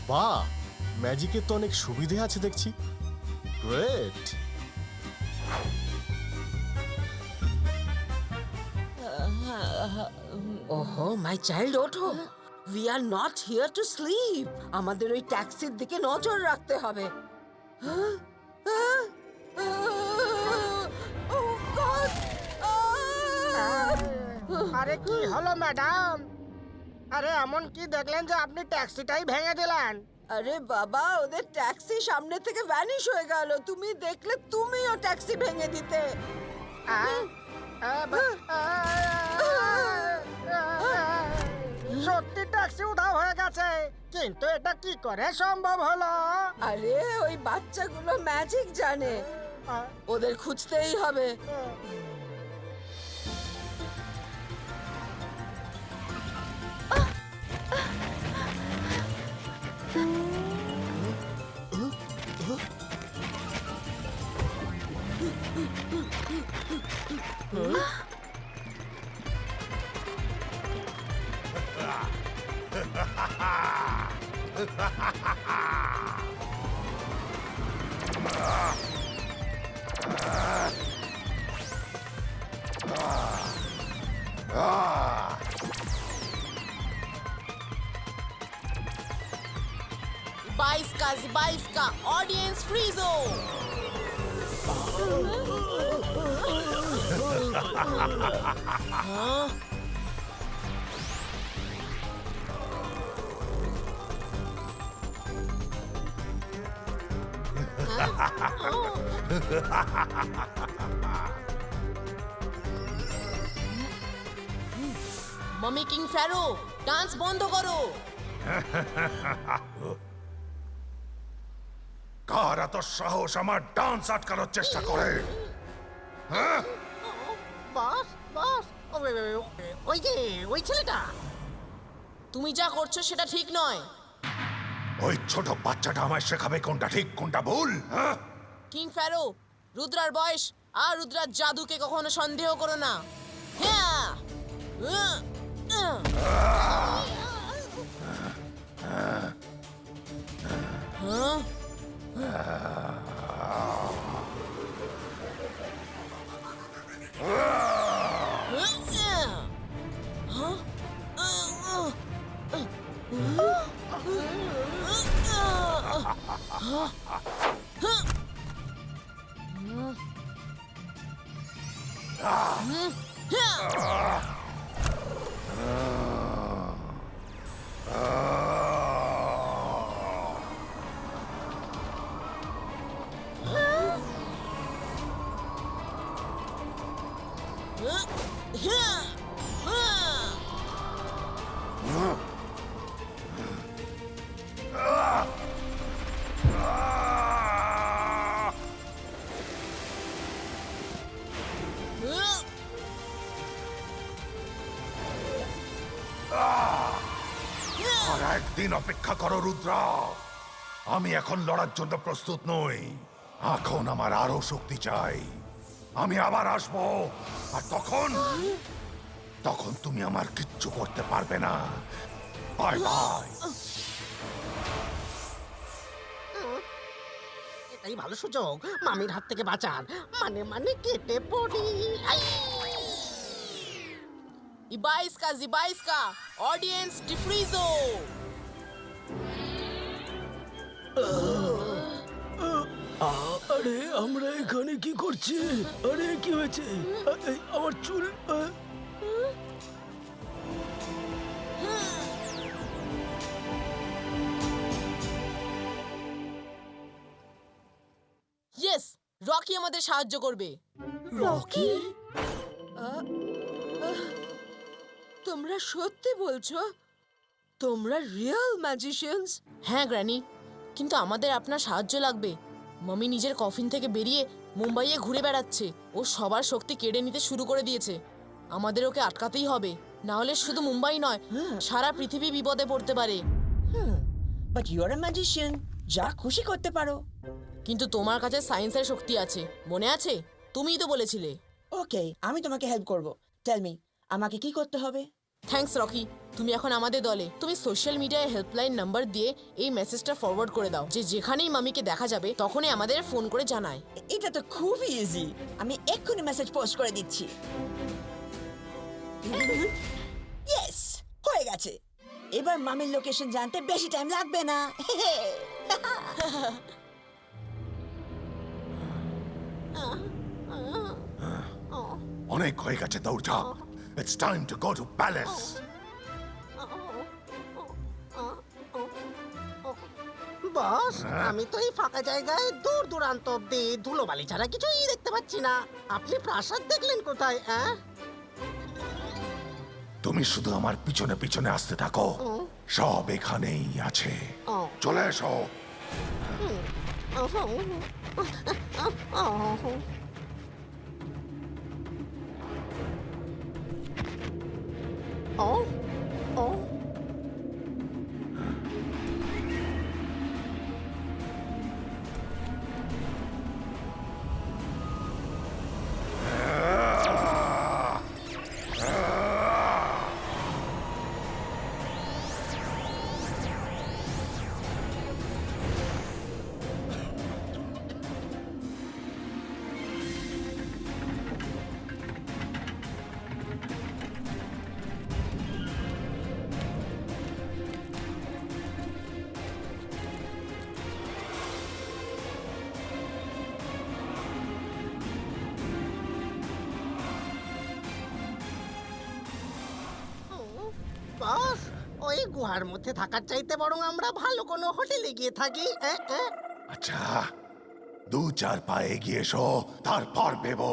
বাহ, ম্যাজিকের তো অনেক সুবিধে আছে দেখছি। গ্রেট। ওহো মাই চাইল্ড, ওঠো। We are not here to sleep. আমাদের ওই ট্যাক্সির দিকে নজর রাখতে হবে। আরে কি হলো ম্যাডাম? আরে এমন কি দেখলেন যে আপনি ট্যাক্সিটাই ভেঙে দিলেন? আরে বাবা, ওদের ট্যাক্সি সামনে থেকে ভ্যানিশ হয়ে গেল। তুমি দেখলে তুমিও ট্যাক্সি ভেঙে দিতে। সত্যি ট্যাক্সি উধাও হয়ে গেছে, কিন্তু এটা কি করে সম্ভব হলো? আরে ওই বাচ্চাগুলো ম্যাজিক জানে, ওদের খুঁজতেই হবে। Zibaiska, audience free zone! Huh? মামি কিং ফ্যারো, ডান্স বন্ধ করো। কার এত সাহস আমার ডান্স আটকানোর চেষ্টা করে? হ্যাঁ? বস বস, ওই যে ওই ছেলেটা। তুমি যা করছো সেটা ঠিক নয়। ওই ছোট বাচ্চাটা আমায় শেখাবে কোনটা ঠিক কোনটা ভুল। হ্যাঁ? কিং ফ্যারো, রুদ্রার বয়স আর রুদ্রার জাদুকে কখনো সন্দেহ করো না। হ্যাঁ। আর একদিন অপেক্ষা করো রুদ্রা, আমি এখন লড়ার জন্য প্রস্তুত নই। এখন আমার আরো শক্তি চাই। আমি আবার আসবো, আর তখন তখন তুমি আমার কিচ্ছু করতে পারবে না। Bye bye. একটাই ভালো সুযোগ মামির হাত থেকে বাঁচার, মানে কেটে পড়ি। আই! জিবাইস্কা অডিয়েন্স ডিফ্রিজো। আরে আমরা এখানে কি করছি? আরে কি হয়েছে? আমার চুল ইয়েস, রকি আমাদের সাহায্য করবে। রকি? তোমরা সত্যি বলছো? তোমরা রিয়েল ম্যাজিশিয়ানস? হ্যাঁ গ্র্যানি, কিন্তু আমাদের আপনার সাহায্য লাগবে। মমি নিজের কফিন থেকে বেরিয়ে মুম্বাইয়ে ঘুরে বেড়াচ্ছে। ও সবার শক্তি কেড়ে নিতে শুরু করে দিয়েছে। আমাদের ওকে আটকাতেই হবে, না হলে শুধু মুম্বাই নয়, সারা পৃথিবী বিপদে পড়তে পারে। But you are a magician, যা খুশি করতে পারো। কিন্তু তোমার কাছে সায়েন্সের শক্তি আছে, মনে আছে? তুমিই তো বলেছিলে। ওকে, আমি তোমাকে হেল্প করব। টেল মি, আমাকে কি করতে হবে? থ্যাঙ্কস রকি, তুমি এখন আমাদের দলে। তুমি সোশ্যাল মিডিয়ায় হেল্পলাইন নাম্বার দিয়ে এই মেসেজটা ফরওয়ার্ড করে দাও যে যেখানেই মামিকে দেখা যাবে তখনই আমাদের ফোন করে জানায়। এটা তো খুব ইজি, আমি এক্ষুনি মেসেজ পোস্ট করে দিচ্ছি। ইয়েস, হয়ে গেছে। এবার মামির লোকেশন জানতে বেশি টাইম লাগবে না। অনেক হয়ে গেছে দৌড়ঝাঁপ। It's time to go to palace. Boss, আমি তো এই ফাঁকা জায়গায় দূর দূরান্ত অব্দি ধুলোবালি ছাড়া কিছুই দেখতে পাচ্ছি না। আপনি প্রাসাদ দেখলেন কোথায়? তুমি শুধু আমার পিছনে পিছনে আসতে থাকো, সব এখানেই আছে। চলে এসো। বস, ওই গুহার মধ্যে থাকার চাইতে বরং আমরা ভালো কোনো হোটেলে গিয়ে থাকি। আচ্ছা, 2-4 পা এগিয়ে এসো, তারপর ভেবো।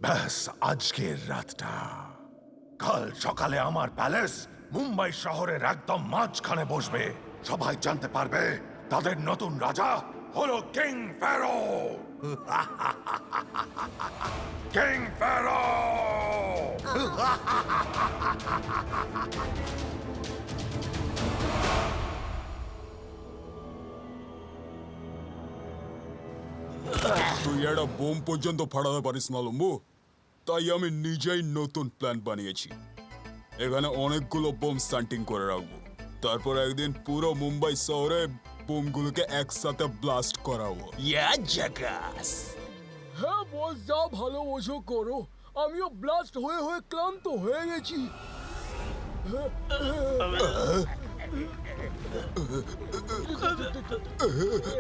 ব্যাস আজকের রাতটা। কাল সকালে আমার প্যালেস মুম্বাই শহরের একদম মাঝখানে বসবে। সবাই জানতে পারবে তাদের নতুন রাজা হলো কিং ফ্যারো। King Faroe. তুই একটা বোম পর্যন্ত ফাটাতে পারিস না লম্বু, তাই আমি নিজেই নতুন প্ল্যান বানিয়েছি। এখানে অনেকগুলো বোম স্টান্টিং করে রাখবো, তারপর একদিন পুরো মুম্বাই শহরে বোমগুলোকে একসাথে ব্লাস্ট করাবো। হ্যাঁ বস, যা ভালো বোঝো করো। আমিও ব্লাস্ট হয়ে হয়ে ক্লান্ত হয়ে গেছি।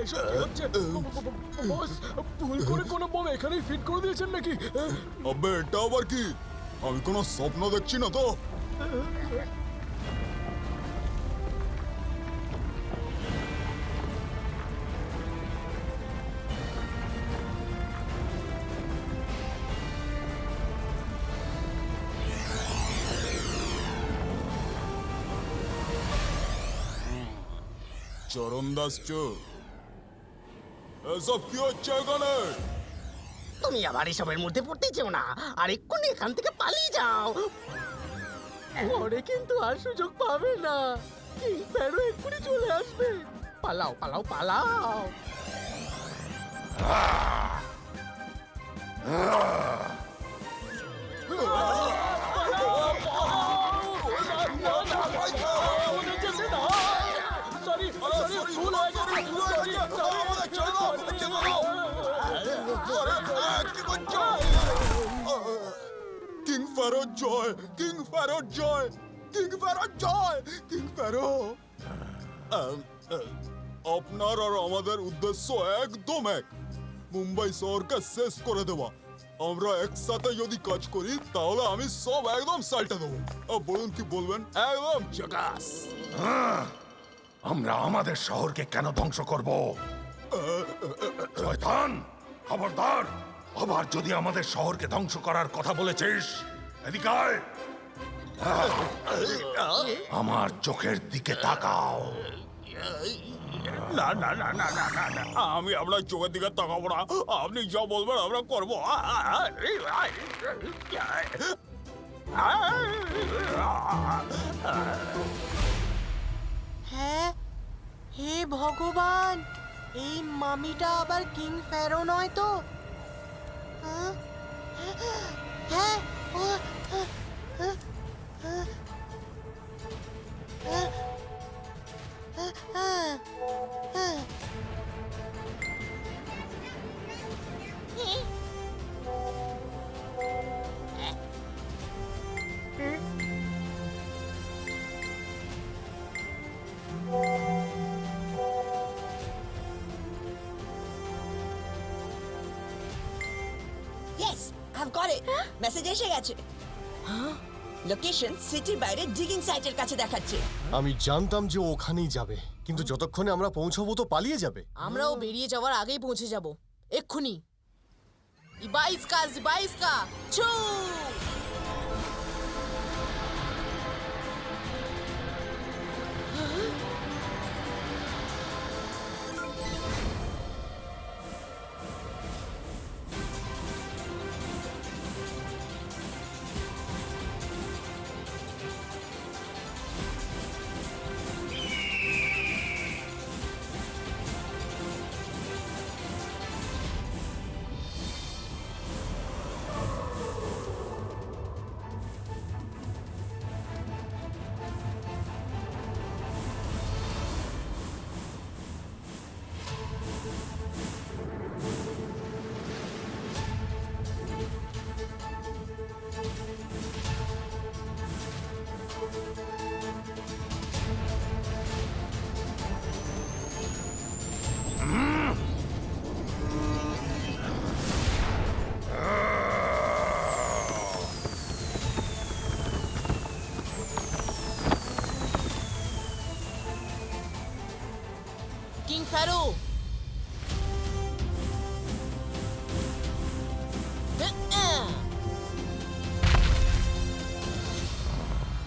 এসব কি হচ্ছে? বস, ভুল করে কোনো বম এখানেই ফিট করে দিয়েছেন নাকি? আবে এটা আবার কি? আমি কোনো স্বপ্ন দেখছি না তো? চরণ দাস চোর, এসব কি হচ্ছে এখানে? তুমি আবার এসবের মধ্যে পড়তে চেও না, আর এক্ষুনি এখান থেকে পালিয়ে যাও। পরে কিন্তু আর সুযোগ পাবে না। কিং ফ্যারো এক্ষুনি চলে আসবে। পালাও পালাও পালাও। কিং ফ্যারো জয়, কিং ফ্যারো জয়, কিং ফ্যারো জয়, কিং ফ্যারো। আপনার আর আমাদের উদ্দেশ্য একদম এক, মুম্বাই শহরকে শেষ করে দেওয়া। আমরা একসাথে যদি কাজ করি তাহলে আমি সব একদম সাল্টে দেবো। বলুন কি বলবেন? একদম জাগাস। আমরা আমাদের শহরকে কেন ধ্বংস করব? শয়তান, খবরদার! আবার যদি আমাদের শহরকে ধ্বংস করার কথা বলেছিস, এদিকে আয়। আমার চোখের দিকে তাকাও। না না না না না না না, আমি আপনার চোখের দিকে তাকাবো না। আপনি যা বলবেন আমরা করবো। হ্যাঁ, হে ভগবান, এই মামিটা আবার কিং ফ্যারো নয় তো? হ্যাঁ, হ্যাঁ, yes, I have got it. Message এসে গেছে। লোকেশন সিটির বাইরে ডিগিং সাইটের কাছে দেখাচ্ছে। আমি জানতাম যে ও ওখানেই যাবে, কিন্তু যতক্ষণে আমরা পৌঁছবো তো পালিয়ে যাবে। আমরাও বেরিয়ে যাওয়ার আগেই পৌঁছে যাব এক্ষুনি। ইবাইস্কা জিবাইস্কা ছু। কিং ফ্যারো,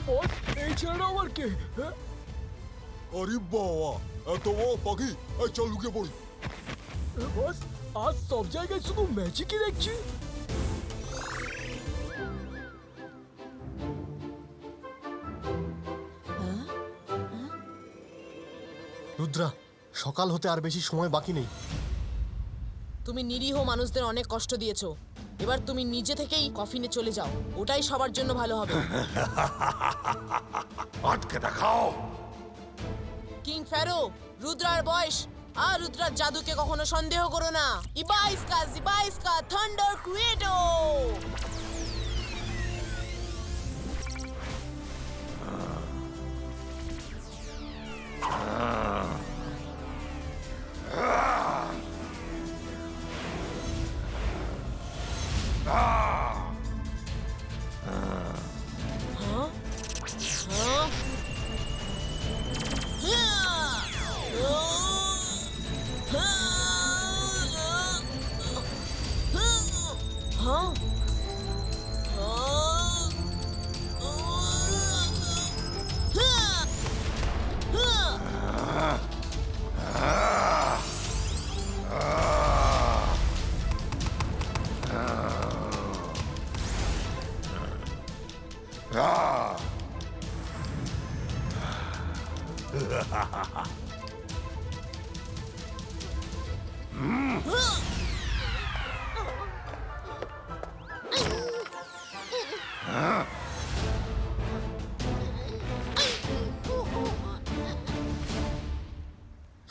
বস, এই ছেলেটা আবার কে? আরে বাবা, এত বড় পাখি! চল লুকিয়ে পড়ি। বস, আজ সব জায়গায় শুধু ম্যাজিকই দেখছি। রুদ্রা, সকাল হতে আর বেশি সময় বাকি নেই। তুমি নিরীহ মানুষদের অনেক কষ্ট দিয়েছো। এবার তুমি নিজে থেকেই কফিনে চলে যাও, ওটাই সবার জন্য ভালো হবে। আটকে দেখাও। কিং ফ্যারো, রুদ্রার বয়স আর রুদ্রার জাদুকে কখনো সন্দেহ করো না। ইবাইস্কা জিবাইস্কা থান্ডার ক্রিয়েটো। হ্যাঁ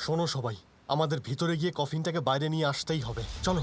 শোনো সবাই, আমাদের ভিতরে গিয়ে কফিনটাকে বাইরে নিয়ে আসতেই হবে। চলো।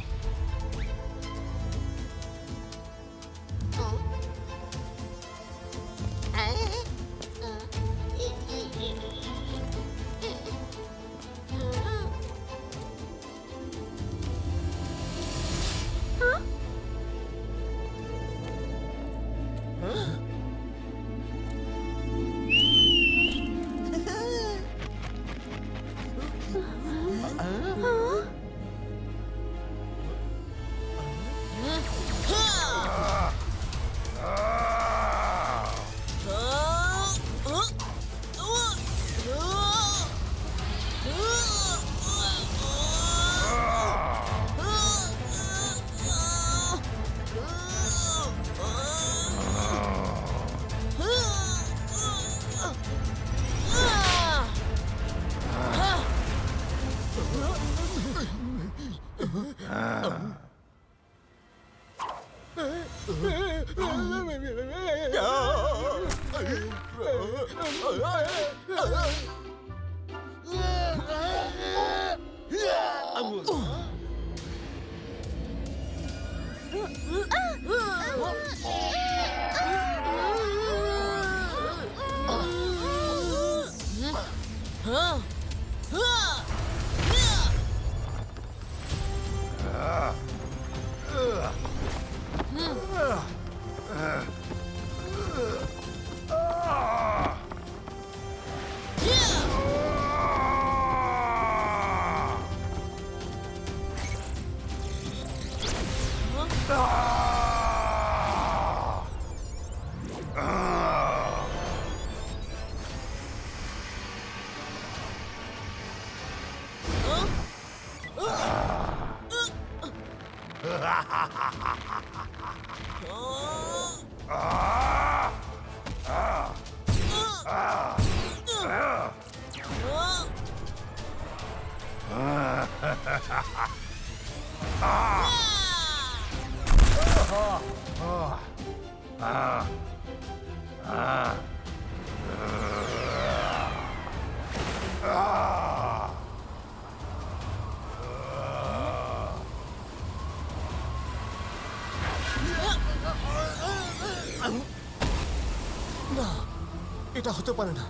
না, এটা হতে পারে না।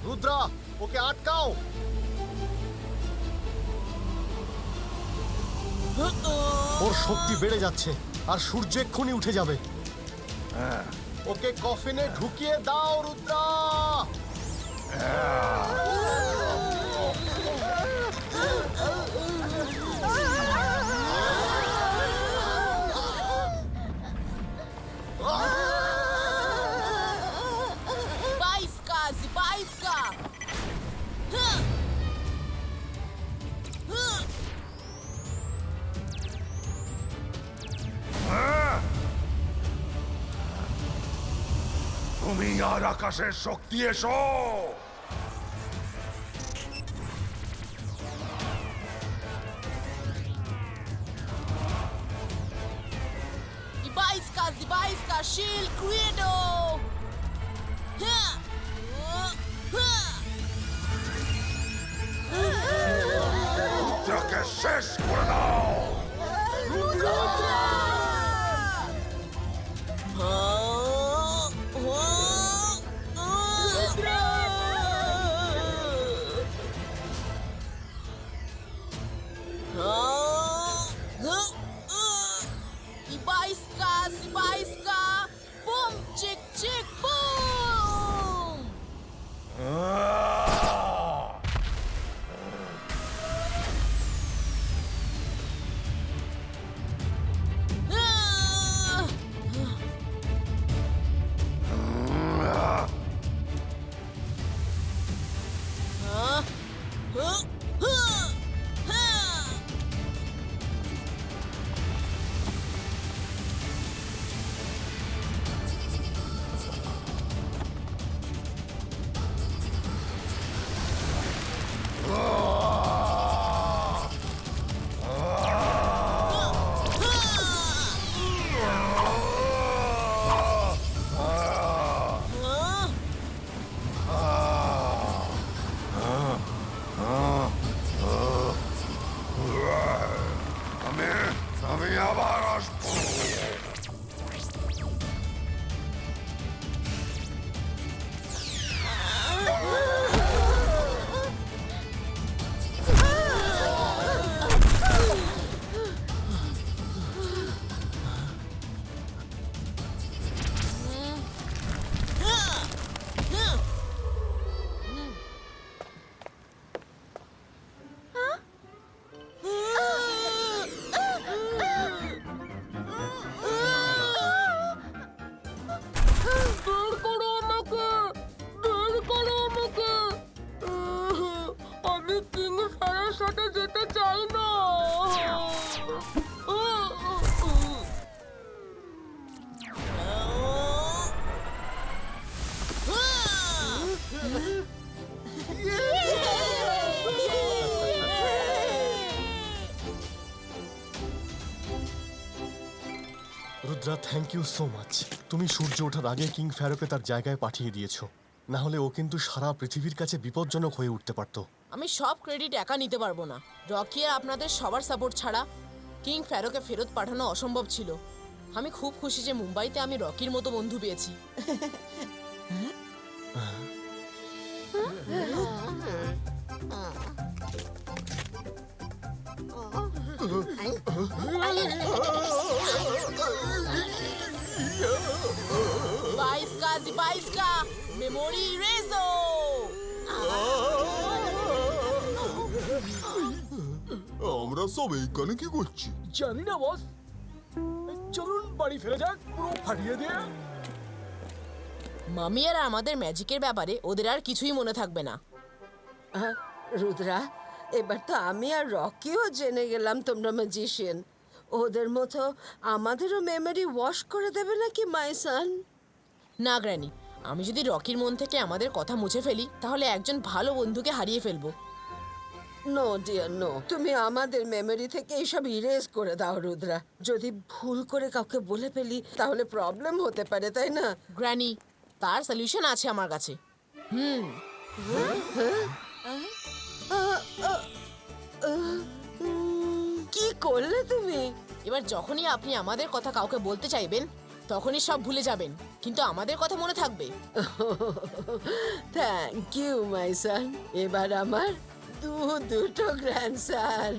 রুদ্রা, ওকে আটকাও। ওর শক্তি বেড়ে যাচ্ছে আর সূর্য এক্ষুনি উঠে যাবে। ওকে কফিনে ঢুকিয়ে দাও রুদ্রা। তুমি আর আকাশের শক্তি এসো। Ibaiska, Shield, Credo! রুদ্রকে শেষ করে দাও। Ibaiska, boom, chick, chick, boom! Rudra, thank you so much. তুমি সূর্য ওঠার আগে কিং ফ্যারোকে তার জায়গায় পাঠিয়ে দিয়েছো। না হলে ও কিন্তু সারা পৃথিবীর কাছে বিপজ্জনক হয়ে উঠতে পারতো। আমি সব ক্রেডিট একা নিতে পারবো না। রকি আর আপনাদের সবার সাপোর্ট ছাড়া কিং ফ্যারোকে ফেরত পাঠানো অসম্ভব ছিল। আমি খুব খুশি যে মুম্বাইতে আমি রকির মতো বন্ধু পেয়েছি। বাইস্কা মেমোরি রেজো। আমরা সব এইখানে কি করছি? জানি না বস, চলুন বাড়ি ফিরে যাক, পুরো ফাটিয়ে দিয়ে। মামি আর আমাদের ম্যাজিকের ব্যাপারে ওদের আর কিছুই মনে থাকবে না। রুদ্রা, এবার তো আমি আর রকিও জেনে গেলাম তোমরা ম্যাজিশিয়ান। ওদের মতো আমাদেরও মেমরি ওয়াশ করে দেবে নাকি মাই সান? না গ্র্যানি, আমি যদি রকির মন থেকে আমাদের কথা মুছে ফেলি তাহলে একজন ভালো বন্ধুকে হারিয়ে ফেলবো। নো ডিয়ার নো, তুমি আমাদের মেমরি থেকে এইসব ইরেজ করে দাও রুদ্রা। যদি ভুল করে কাউকে বলে ফেলি তাহলে প্রবলেম হতে পারে, তাই না? গ্র্যানি, তার সলিউশন আছে আমার কাছে। কি করলে তুমি? এবার যখনই আপনি আমাদের কথা কাউকে বলতে চাইবেন তখনই সব ভুলে যাবেন, কিন্তু আমাদের কথা মনে থাকবে। থ্যাংক ইউ মাই সান। এবার আমার দুটো গ্র্যান্ডসন।